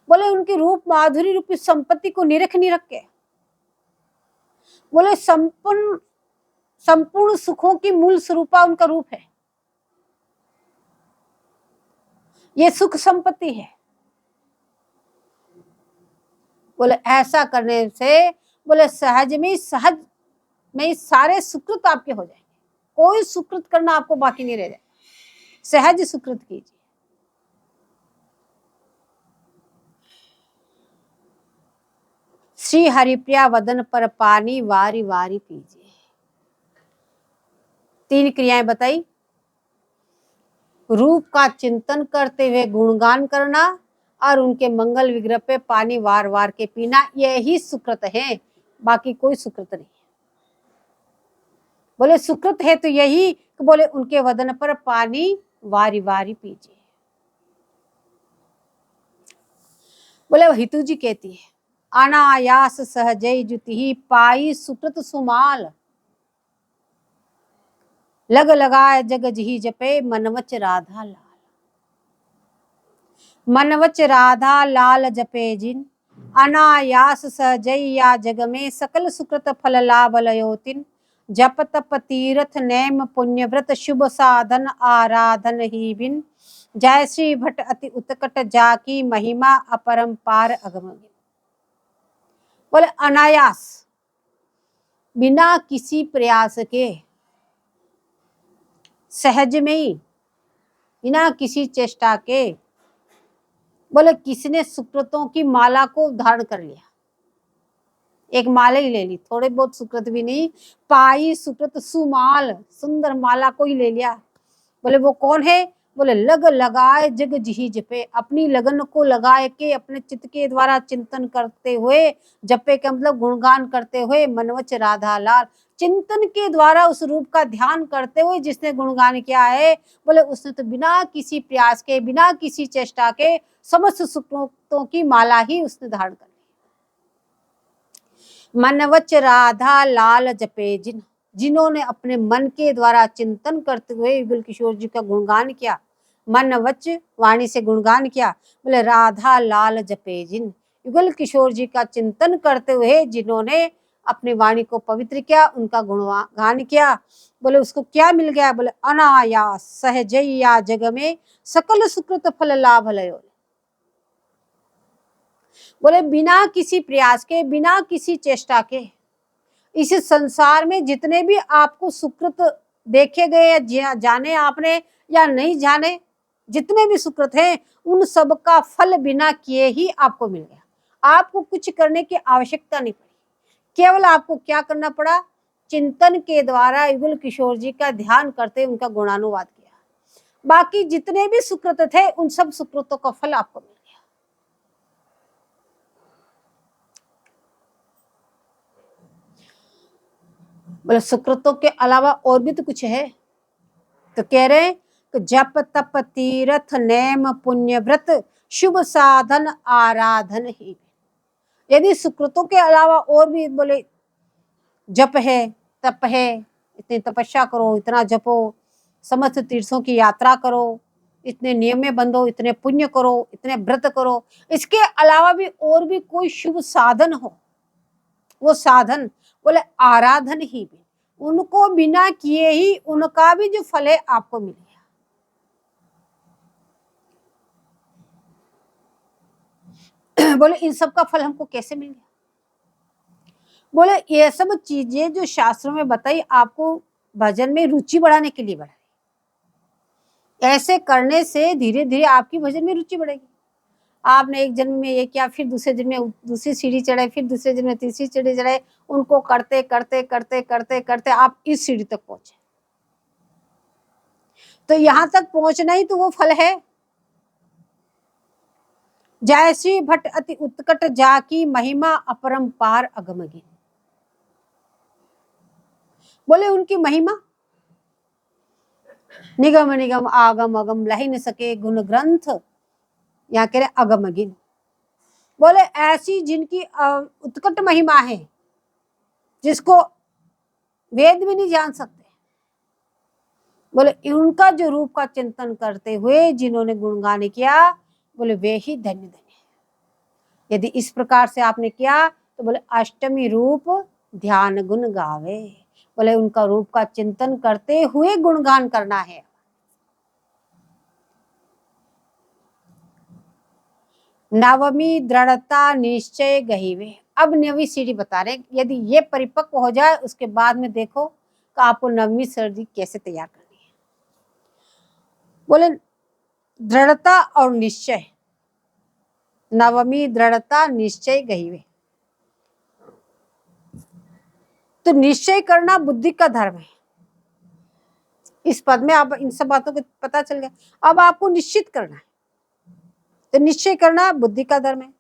बोले उनकी रूप माधुरी रूपी संपत्ति को निरख निरख के, बोले संपूर्ण संपूर्ण सुखों की मूल स्वरूपा उनका रूप है। ये सुख संपत्ति है। बोले ऐसा करने से बोले सहज में सारे सुकृत आपके हो जाएंगे। कोई सुकृत करना आपको बाकी नहीं रह जाए। सहज सुकृत कीजिए। श्री हरिप्रिया वदन पर पानी वारी वारी पीजिए। 3 क्रियाएं बताई। रूप का चिंतन करते हुए गुणगान करना और उनके मंगल विग्रह पे पानी वार वार के पीना, यही सुकृत है, बाकी कोई सुकृत नहीं है। बोले सुकृत है तो यही, बोले उनके वदन पर पानी वारी वारी पीजिए। बोले हितू जी कहती है, अनायास सहजय जुति पाई सुकृत सुमाल, लग लगाए जग जी जपे मनवच राधा लाल। मनवच राधा लाल जपे जिन, अनायास सहजय या जग में सकल सुकृत फल लाभ लयोतिन। जप तप तीर्थ नेम पुण्य व्रत शुभ साधन आराधन ही बिन। जय श्री भट्ट अति उत्कट जाकी महिमा अपरंपार अगमगिन। बोले अनायास, बिना किसी प्रयास के, सहज में ही, बिना किसी चेष्टा के, बोले किसने सुकृतों की माला को धारण कर लिया। एक माला ही ले ली, थोड़े बहुत सुकृत भी नहीं, पाई सुकृत सुमाल, सुंदर माला को ही ले लिया। बोले वो कौन है? बोले लग लगाए जग जी जपे, अपनी लगन को लगाए के अपने चित्त के द्वारा चिंतन करते हुए, जपे का मतलब गुणगान करते हुए, मनवच राधा लाल, चिंतन के द्वारा उस रूप का ध्यान करते हुए जिसने गुणगान किया है, बोले उसने तो बिना किसी प्रयास के, बिना किसी चेष्टा के समस्त सुकृतों की माला ही उसने धारण कर ली। मनवच राधा लाल जपे जिन, जिन्होंने अपने मन के द्वारा चिंतन करते हुए युगल किशोर जी का गुणगान किया, मनवच वाणी से गुणगान किया, बोले राधा लाल जपे जिन, युगल किशोर जी का चिंतन करते हुए जिन्होंने अपनी वाणी को पवित्र किया, उनका गुणगान किया, बोले उसको क्या मिल गया? बोले अनायास सहजया जग में सकल सुकृत फल लाभ लयो। बोले बिना किसी प्रयास के, बिना किसी चेष्टा के, इस संसार में जितने भी आपको सुकृत देखे गए या जाने आपने या नहीं जाने, जितने भी सुकृत हैं, उन सब का फल बिना किए ही आपको मिल गया। आपको कुछ करने की आवश्यकता नहीं पड़ी, केवल आपको क्या करना पड़ा? चिंतन के द्वारा युगल किशोर जी का ध्यान करते उनका गुणानुवाद किया। बाकी जितने भी सुकृत थे, उन सब सुकृतों का फल आपको मिल गया। बोले सुकृतों के अलावा और भी तो कुछ है, तो कह रहे कि जप तप तीर्थ नेम पुण्य व्रत शुभ साधन आराधन ही। यदि सुकृतों के अलावा और भी, बोले जप है, तप है, इतनी तपस्या करो, इतना जपो, समस्त तीर्थों की यात्रा करो, इतने नियम में बंधो, इतने पुण्य करो, इतने व्रत करो, इसके अलावा भी और भी कोई शुभ साधन हो, वो साधन बोले आराधन ही भी, उनको बिना किए ही उनका भी जो फल है आपको मिल गया। बोले इन सब का फल हमको कैसे मिल गया? बोले ये सब चीजें जो शास्त्रों में बताई, आपको भजन में रुचि बढ़ाने के लिए बढ़ाई। ऐसे करने से धीरे धीरे आपकी भजन में रुचि बढ़ेगी। आपने एक जन्म में ये किया, फिर दूसरे जन्म में दूसरी सीढ़ी चढ़े, फिर दूसरे जन्म में तीसरी सीढ़ी चढ़े, उनको करते करते करते करते करते आप इस सीढ़ी तक पहुंचे। तो यहां तक पहुंचना ही तो वो फल है। जय श्री भट्ट अति उत्कट जाकी महिमा अपरंपार अगमगिन। बोले उनकी महिमा निगम निगम आगम अगम लही न सके गुण ग्रंथ, यहाँ कह रहे अगम गिन। बोले ऐसी जिनकी उत्कट महिमा है जिसको वेद भी नहीं जान सकते, बोले उनका जो रूप का चिंतन करते हुए जिन्होंने गुणगान किया, बोले वे ही धन्य धन्य है। यदि इस प्रकार से आपने किया तो बोले अष्टमी रूप ध्यान गुण गावे, बोले उनका रूप का चिंतन करते हुए गुणगान करना है। नवमी दृढ़ता निश्चय गहीवे, अब नवी सीढ़ी बता रहे, यदि ये परिपक्व हो जाए उसके बाद में देखो कि आपको नवमी सीढ़ी कैसे तैयार करनी है। बोले दृढ़ता और निश्चय, नवमी दृढ़ता निश्चय गहीवे, तो निश्चय करना बुद्धि का धर्म है। इस पद में आप इन सब बातों को पता चल गया। अब आपको निश्चित करना है, तो निश्चय करना बुद्धि का धर्म है।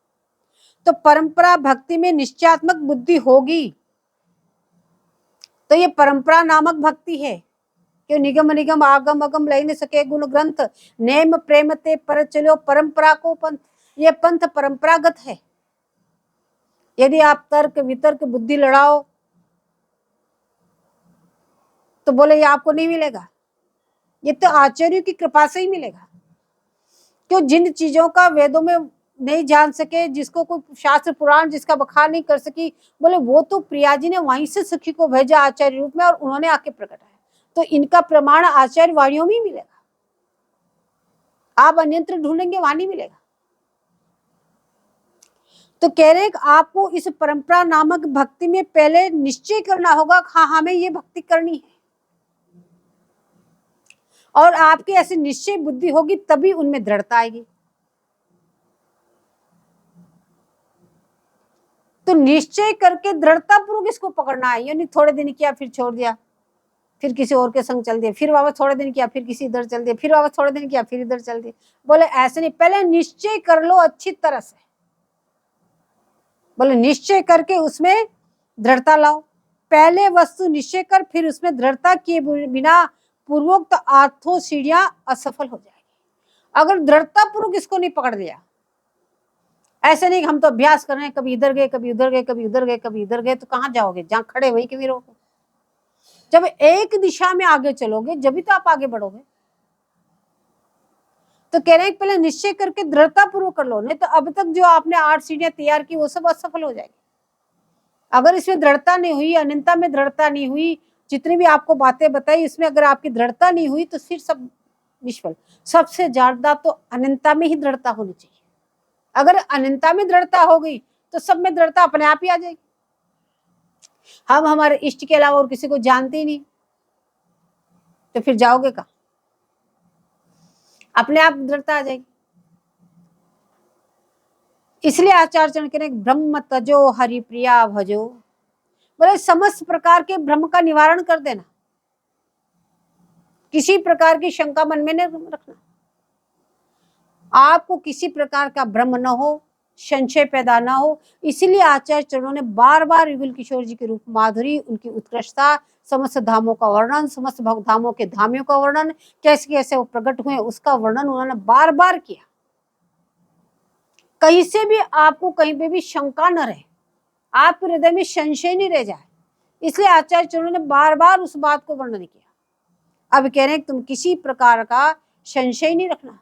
तो परंपरा भक्ति में निश्चयात्मक बुद्धि होगी, तो ये परंपरा नामक भक्ति है। क्यों निगम निगम आगम अगम लय न सके गुण ग्रंथ, नेम प्रेम ते पर चलो परंपरा को पंथ, ये पंथ परंपरागत है। यदि आप तर्क वितर्क बुद्धि लड़ाओ तो बोले ये आपको नहीं मिलेगा, ये तो आचार्यों की कृपा से ही मिलेगा। क्यों जिन चीजों का वेदों में नहीं जान सके, जिसको कोई शास्त्र पुराण जिसका बखान नहीं कर सकी, बोले वो तो प्रिया जी ने वहीं से सखी को भेजा आचार्य रूप में और उन्होंने आके प्रकटाया, तो इनका प्रमाण आचार्य वाणियों में ही मिलेगा। आप अन्यत्र ढूंढेंगे वहां नहीं मिलेगा। तो कह रहे आपको इस परंपरा नामक भक्ति में पहले निश्चय करना होगा, हाँ हमें ये भक्ति करनी है, और आपकी ऐसी निश्चय बुद्धि होगी तभी उनमें दृढ़ता आएगी। तो निश्चय करके दृढ़ता पूर्वक इसको पकड़ना है, यानी थोड़े दिन किया फिर छोड़ दिया, फिर किसी और के संग चल दिया, फिर वापस थोड़े दिन किया फिर किसी इधर चल दिया, फिर वापस थोड़े दिन किया फिर इधर चल दिया। बोले ऐसे नहीं, पहले निश्चय कर लो अच्छी तरह से, बोले निश्चय करके उसमें दृढ़ता लाओ। पहले वस्तु निश्चय कर, फिर उसमें दृढ़ता किए बिना पूर्वोक्त आठों सीढ़ियां असफल हो जाएगी। अगर दृढ़ता पूर्वक इसको नहीं पकड़ लिया, ऐसे नहीं हम तो अभ्यास कर रहे हैं, कभी इधर गए कभी उधर गए कभी उधर गए कभी इधर गए, तो कहाँ जाओगे, जहां खड़े वहीं कभी रहोगे। जब एक दिशा में आगे चलोगे जब तो आप आगे बढ़ोगे। तो कह रहे हैं पहले निश्चय करके दृढ़ता पूर्वक कर लो, नहीं तो अब तक जो आपने 8 सीढ़ियां तैयार की वो सब असफल हो जाएगी। अगर इसमें दृढ़ता नहीं हुई, अनंता में दृढ़ता नहीं हुई, जितनी भी आपको बातें बताई इसमें अगर आपकी दृढ़ता नहीं हुई तो फिर सब निष्फल। सबसे ज्यादा तो अनंता में ही दृढ़ता होनी चाहिए। अगर अनंता में दृढ़ता हो गई तो सब में दृढ़ता अपने आप ही आ जाएगी। हम हमारे इष्ट के अलावा और किसी को जानते ही नहीं, तो फिर जाओगे कहाँ, अपने आप दृढ़ता आ जाएगी। इसलिए आचार्य चरण कह रहे ब्रह्म तजो हरि प्रिया भजो, बोले समस्त प्रकार के भ्रम का निवारण कर देना, किसी प्रकार की शंका मन में नहीं रखना, आपको किसी प्रकार का भ्रम न हो, संशय पैदा ना हो। इसीलिए आचार्य चरणों ने बार बार युगल किशोर जी के रूप माधुरी, उनकी उत्कृष्टता, समस्त धामों का वर्णन, समस्त धामों के धामियों का वर्णन, कैसे कैसे वो प्रकट हुए उसका वर्णन उन्होंने बार बार किया। कहीं से भी आपको कहीं पे भी शंका न रहे, आपके हृदय में संशय नहीं रह जाए, इसलिए आचार्य चरणों ने बार बार उस बात को वर्णन किया। अब कह रहे हैं तुम किसी प्रकार का संशय नहीं रखना,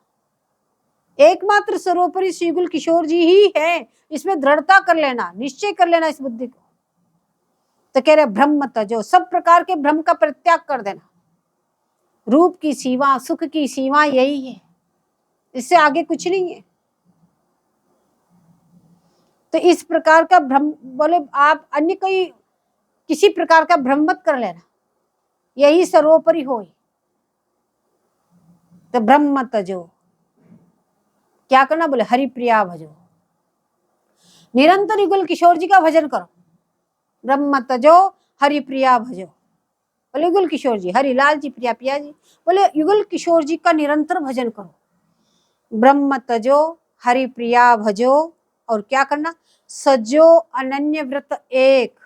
एकमात्र सर्वोपरि श्री युगल किशोर जी ही है, इसमें दृढ़ता कर लेना, निश्चय कर लेना इस बुद्धि को। तो कह रहे ब्रह्म तजो, सब प्रकार के भ्रम का परित्याग कर देना। रूप की सीमा, सुख की सीमा यही है, इससे आगे कुछ नहीं है। तो इस प्रकार का भ्रम, बोले आप अन्य कोई किसी प्रकार का भ्रम मत कर लेना, यही सर्वोपरि हो। तो ब्रह्म तजो क्या करना, बोले हरि प्रिया भजो, निरंतर युगल किशोर जी का भजन करो। ब्रह्म तजो हरि प्रिया भजो, बोले युगल किशोर जी, हरिलाल जी, प्रिया प्रिया जी, बोले युगल किशोर जी का निरंतर भजन करो। ब्रह्म तजो हरि प्रिया भजो, और क्या करना, सजो अनन्य व्रत एक,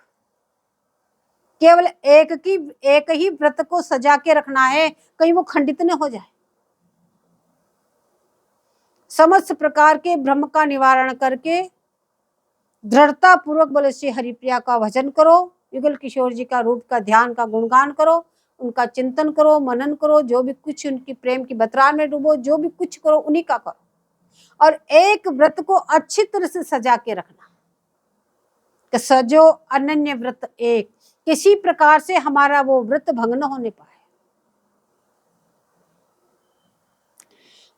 केवल एक ही व्रत को सजा के रखना है, कहीं वो खंडित न हो जाए। समस्त प्रकार के भ्रम का निवारण करके दृढ़ता पूर्वक बोले श्री हरिप्रिया का भजन करो, युगल किशोर जी का रूप का ध्यान का गुणगान करो, उनका चिंतन करो, मनन करो, जो भी कुछ उनकी प्रेम की बतरान में डूबो, जो भी कुछ करो उन्हीं का करो। और एक व्रत को अच्छी तरह से सजा के रखना कि सजो अनन्य व्रत एक, किसी प्रकार से हमारा वो व्रत भंग न होने पाए।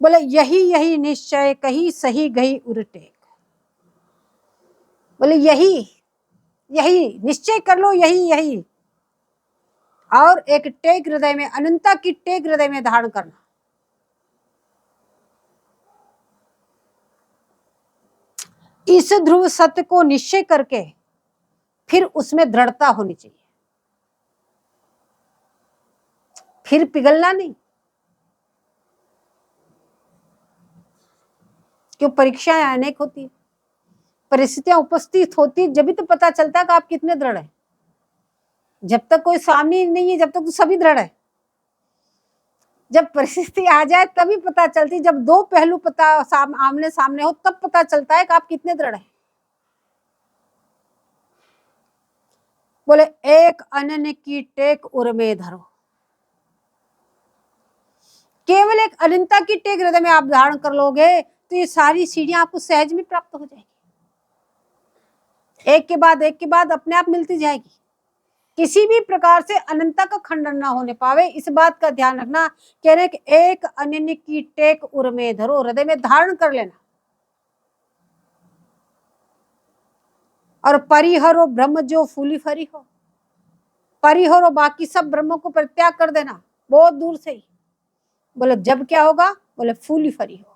बोले यही निश्चय कही सही गई उरटेक। बोले यही निश्चय कर लो, यही और एक टेक हृदय में, अनंता की टेक हृदय में धारण करना। इस ध्रुव सत्य को निश्चय करके फिर उसमें दृढ़ता होनी चाहिए, फिर पिघलना नहीं। क्यों? परीक्षाएं अनेक होती है, परिस्थितियां उपस्थित होती, जब भी तो पता चलता है कि आप कितने दृढ़ हैं। जब तक कोई सामने नहीं है, जब तक तो सभी दृढ़ है। जब परिस्थिति आ जाए तभी पता चलती, जब दो पहलू पता आमने सामने हो तब पता चलता है कि आप कितने दृढ़ हैं। बोले एक अनन्य की टेक उर में धरो। केवल एक अनंता की टेक हृदय में आप धारण कर लोगे तो ये सारी सीढ़ियां आपको सहज में प्राप्त हो जाएगी, एक के बाद अपने आप मिलती जाएगी। किसी भी प्रकार से अनंता का खंडन ना होने पावे, इस बात का ध्यान रखना। कह रहे कि एक अनन्य की टेक उर में धरो, हृदय में धारण कर लेना। और परिहरो ब्रह्म जो फूली फरी हो, परिहरो बाकी सब ब्रह्म को परित्याग कर देना बहुत दूर से ही। बोले जब क्या होगा? बोले फूली फरी हो,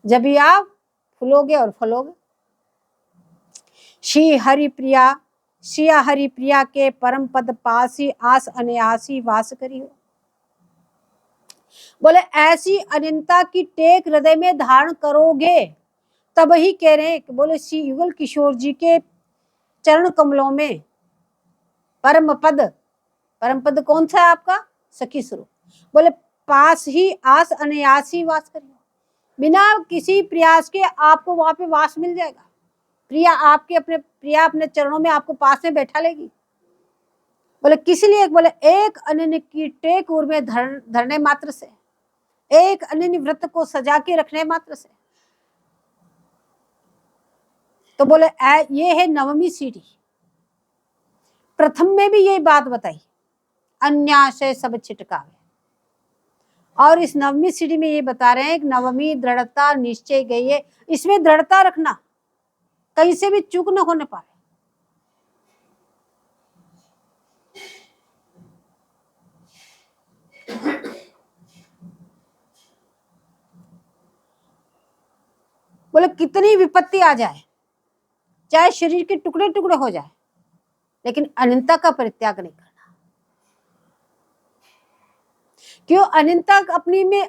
जब भी आप फूलोगे और फलोगे। श्री हरिप्रिया श्रिया हरिप्रिया के परम पद पासी आस अनायासी वास करी हो। बोले ऐसी अनंता की टेक हृदय में धारण करोगे तब ही कह रहे हैं कि बोले श्री युगल किशोर जी के चरण कमलों में परम पद कौन सा है आपका? सखी स्वरूप। बोले पास ही आस अनायासी वास करियो, बिना किसी प्रयास के आपको वहां पे वास मिल जाएगा। प्रिया अपने चरणों में आपको पास में बैठा लेगी। बोले किस लिए? बोले एक अनन्य की टेक उर में धरने मात्र से, एक अनन्य व्रत को सजा के रखने मात्र से। तो बोले ये है नवमी सीढ़ी। प्रथम में भी यही बात बताई, अन्याशय सब छिटकावे। और इस नवमी सीढ़ी में ये बता रहे हैं कि नवमी दृढ़ता निश्चय गई है, इसमें दृढ़ता रखना, कहीं से भी चूक न होने पाए। बोले कितनी विपत्ति आ जाए, चाहे शरीर के टुकड़े टुकड़े हो जाए, लेकिन अनंता का परित्याग नहीं करना। क्यों?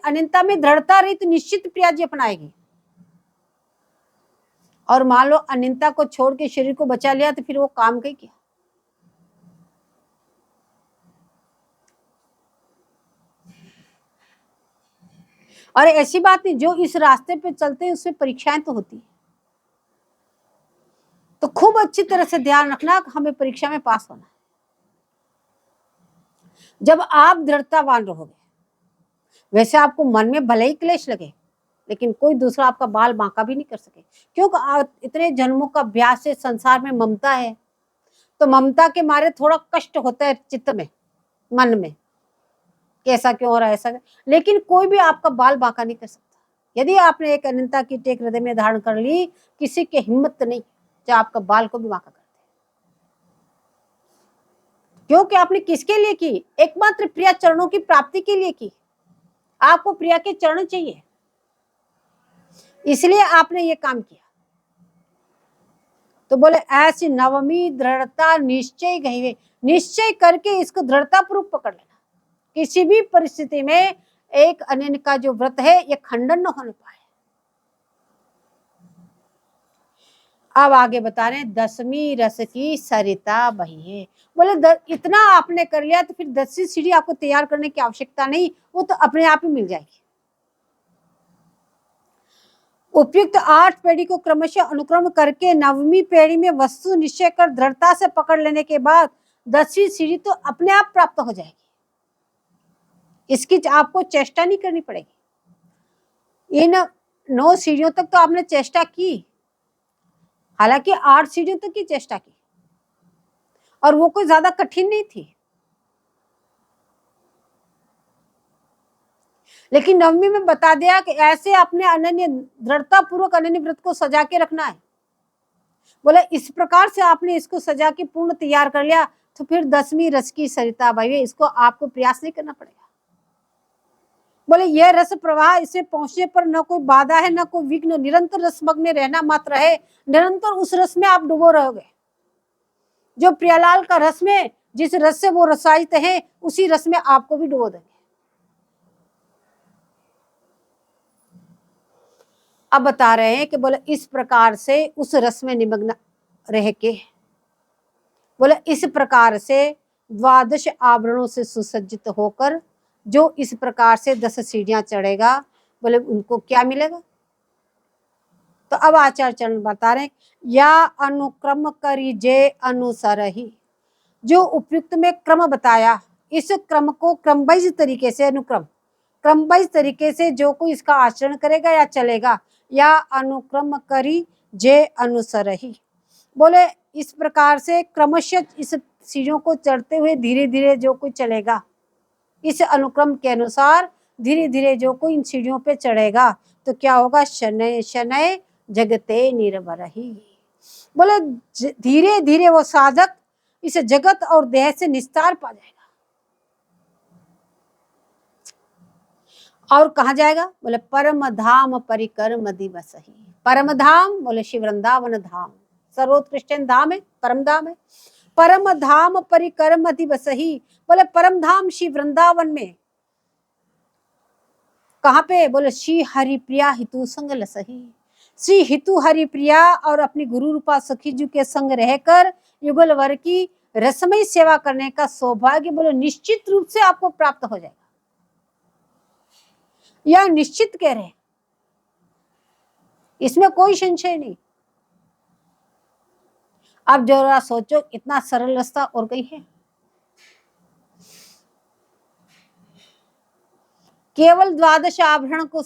अनंता में दृढ़ता रही तो निश्चित प्रिया जी अपनाएगी। और मान लो अनंता को छोड़ के शरीर को बचा लिया तो फिर वो काम का क्या? और ऐसी बात नहीं, जो इस रास्ते पे चलते हैं उसमें परीक्षाएं तो होती है। तो खूब अच्छी तरह से ध्यान रखना, हमें परीक्षा में पास होना है। जब आप दृढ़तावान रहोगे, वैसे आपको मन में भले ही क्लेश लगे, लेकिन कोई दूसरा आपका बाल बांका भी नहीं कर सके। क्योंकि इतने जन्मों का अभ्यास है, संसार में ममता है, तो ममता के मारे थोड़ा कष्ट होता है चित्त में, मन में, कैसा क्यों हो रहा है ऐसा। लेकिन कोई भी आपका बाल बांका नहीं कर सकता। यदि आपने एक अनंता की टेक हृदय में धारण कर ली, किसी की हिम्मत नहीं जो आपका बाल को भी बांका कर दे। क्योंकि आपने किसके लिए की? एकमात्र प्रिया चरणों की प्राप्ति के लिए की। आपको प्रिया के चरण चाहिए, इसलिए आपने ये काम किया। तो बोले ऐसी नवमी दृढ़ता निश्चय गई, निश्चय करके इसको दृढ़ता पूर्वक पकड़ लेना। किसी भी परिस्थिति में एक अनन्य का जो व्रत है ये खंडन न होने पाए। अब आगे बता रहे हैं 10वीं रस की सरिता बही है। बोले इतना आपने कर लिया तो फिर 10वीं सीढ़ी आपको तैयार करने की आवश्यकता नहीं, वो तो अपने आप ही मिल जाएगी। उपयुक्त 8 पेड़ी को क्रमशः अनुक्रम करके 9वीं पेड़ी में वस्तु निश्चय कर दृढ़ता से पकड़ लेने के बाद 10वीं सीढ़ी तो अपने आप प्राप्त हो जाएगी। इसकी आपको चेष्टा नहीं करनी पड़ेगी। इन 9 सीढ़ियों तक तो आपने चेष्टा की, हालांकि 8 सीढ़ियों तक की चेष्टा की, और वो कोई ज्यादा कठिन नहीं थी, लेकिन 9वीं में बता दिया कि ऐसे अपने अनन्य दृढ़ता पूर्वक अनन्य व्रत को सजा के रखना है। बोले इस प्रकार से आपने इसको सजा के पूर्ण तैयार कर लिया तो फिर 10वीं रस की सरिता बही, इसको आपको प्रयास नहीं करना पड़ेगा। बोले यह रस प्रवाह इसे पहुंचने पर न कोई बाधा है न कोई विघ्न, निरंतर रसमग्न रहना मात्र है, निरंतर उस रस में आप डूबो रहोगे। जो प्रियालाल का रस में, जिस रस से वो रसायित है, उसी रस में आपको भी डुबो देंगे। अब बता रहे हैं कि बोले इस प्रकार से उस रस में निमग्न रह के, बोले इस प्रकार से 12 आवरणों से सुसज्जित होकर जो इस प्रकार से 10 सीढ़ियां चढ़ेगा, बोले उनको क्या मिलेगा। तो अब आचार्य चरण बता रहे हैं, या अनुक्रम करी जे अनुसर ही, जो उपयुक्त में क्रम बताया, इस क्रम को क्रमबद्ध तरीके से, अनुक्रम क्रमबद्ध तरीके से जो कोई इसका आचरण करेगा या चलेगा, या अनुक्रम करी जे अनुसर ही, बोले इस प्रकार से क्रमशः इस सीढ़ियों को चढ़ते हुए धीरे धीरे जो कोई चलेगा, इस अनुक्रम के अनुसार धीरे धीरे जो कोई इन सीढ़ियों पे चढ़ेगा तो क्या होगा, शनय शनय जगते निर्भर ही, बोले धीरे धीरे वो साधक इस जगत और देह से निस्तार पा जाएगा। और कहा जाएगा, बोले परम धाम परिकर्म दिवस ही, परम धाम बोले शिव वृंदावन धाम, सर्वोत्कृष्ट धाम है, परम धाम है। परम धाम परिकर्म दिवस ही, बोले परम धाम श्री वृंदावन में, कहाँ पे, बोले श्री हरि प्रिया हितु संग लसही, श्री हितु हरि प्रिया और अपनी गुरु रूपा सखी जी के संग रहकर युगल वर की रसमयी सेवा करने का सौभाग्य, बोले निश्चित रूप से आपको प्राप्त हो जाएगा। यह निश्चित कह रहे, इसमें कोई संशय नहीं। अब जरा सोचो, इतना सरल रास्ता और कहीं है? केवल 12 आभरण को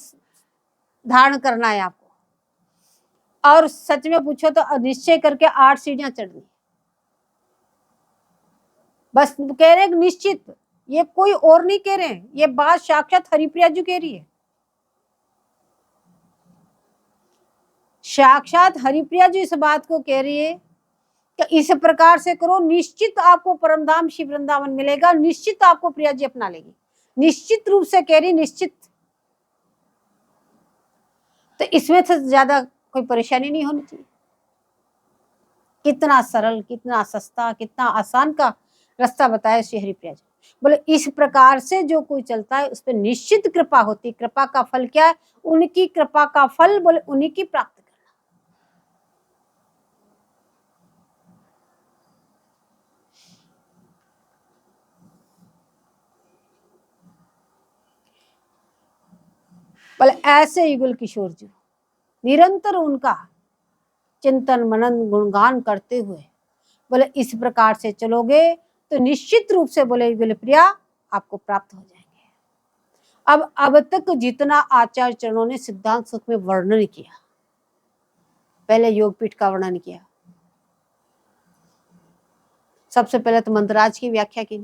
धारण करना है आपको, और सच में पूछो तो निश्चय करके 8 सीढ़ियां चढ़नी, बस कह रहे निश्चित, ये कोई और नहीं कह रहे, ये बात साक्षात हरिप्रिया जी कह रही है। साक्षात हरिप्रिया जी इस बात को कह रही है कि इस प्रकार से करो, निश्चित आपको परमधाम शिव वृंदावन मिलेगा, निश्चित आपको प्रिया जी अपना लेगी, निश्चित रूप से कह रही, निश्चित। तो इसमें से ज्यादा कोई परेशानी नहीं होनी चाहिए। कितना सरल, कितना सस्ता, कितना आसान का रास्ता बताया श्री हरिप्रिया जी। बोले इस प्रकार से जो कोई चलता है उस पर निश्चित कृपा होती। कृपा का फल क्या है? उनकी कृपा का फल बोले उन्हीं की प्राप्त करना। बोले ऐसे युगल किशोर जी निरंतर उनका चिंतन मनन गुणगान करते हुए बोले इस प्रकार से चलोगे तो निश्चित रूप से बोले युगल प्रिया आपको प्राप्त हो जाएंगे। अब तक जितना आचार्य चरणों ने सिद्धांत सुख में वर्णन किया, पहले योगपीठ का वर्णन किया, सबसे पहले तो मंत्रराज की व्याख्या की,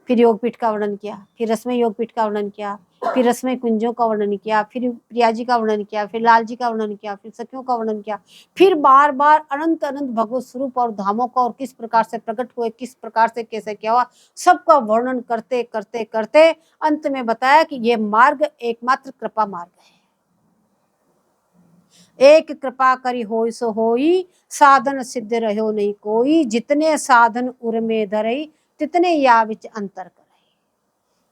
फिर योगपीठ का वर्णन किया, फिर रसमय योगपीठ का वर्णन किया, फिर रसमय कुंजों का वर्णन किया, फिर प्रिया जी का वर्णन किया, फिर लाल जी का वर्णन किया, फिर सखियों का वर्णन किया, फिर बार बार अनंत अनंत भगवत स्वरूप और धामों का और किस प्रकार से प्रकट हुए, किस प्रकार से कैसे क्या हुआ, सबका वर्णन करते करते करते अंत में बताया कि ये मार्ग एकमात्र कृपा मार्ग है। एक कृपा करी होई सो होई, साधन सिद्ध रहो नहीं कोई, जितने साधन उर में धरई तितने या विच अंतर करे।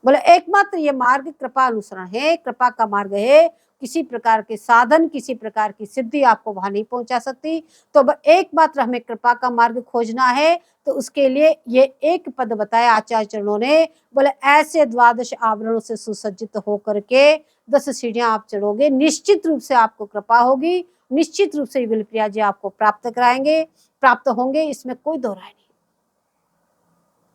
बोले एकमात्र ये मार्ग कृपा अनुसरण है, कृपा का मार्ग है किसी प्रकार के साधन, किसी प्रकार की सिद्धि आपको वहां नहीं पहुंचा सकती। तो अब एकमात्र हमें कृपा का मार्ग खोजना है, तो उसके लिए ये एक पद बताया आचार्य चरणों ने, बोले ऐसे द्वादश आवरणों से सुसज्जित होकर के 10 सीढ़ियां आप चढ़ोगे, निश्चित रूप से आपको कृपा होगी, निश्चित रूप से युगल प्रिया जी आपको प्राप्त कराएंगे, प्राप्त होंगे, इसमें कोई दो राय नहीं।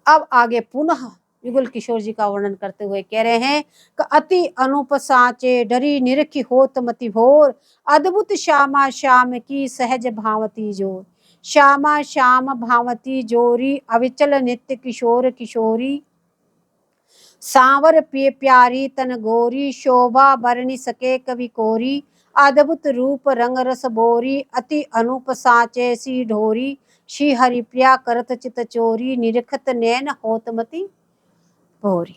अब आगे पुनः युगल किशोर जी का वर्णन करते हुए कह रहे हैं कि अति अनूप साचे डरी निरखी होत मति भोर, अद्भुत श्यामा श्याम की सहज भावती जोर। श्यामा श्याम भावती जोरी, अविचल नित्य किशोर किशोरी, सांवर पिय प्यारी तन गोरी, शोभा बरनी सके कवि कोरी। अद्भुत रूप रंग रस बोरी, अति अनूप साचे सी ढोरी। श्री हरिप्रिया करत चित चोरी, निरखत नैन होत मति भोरी।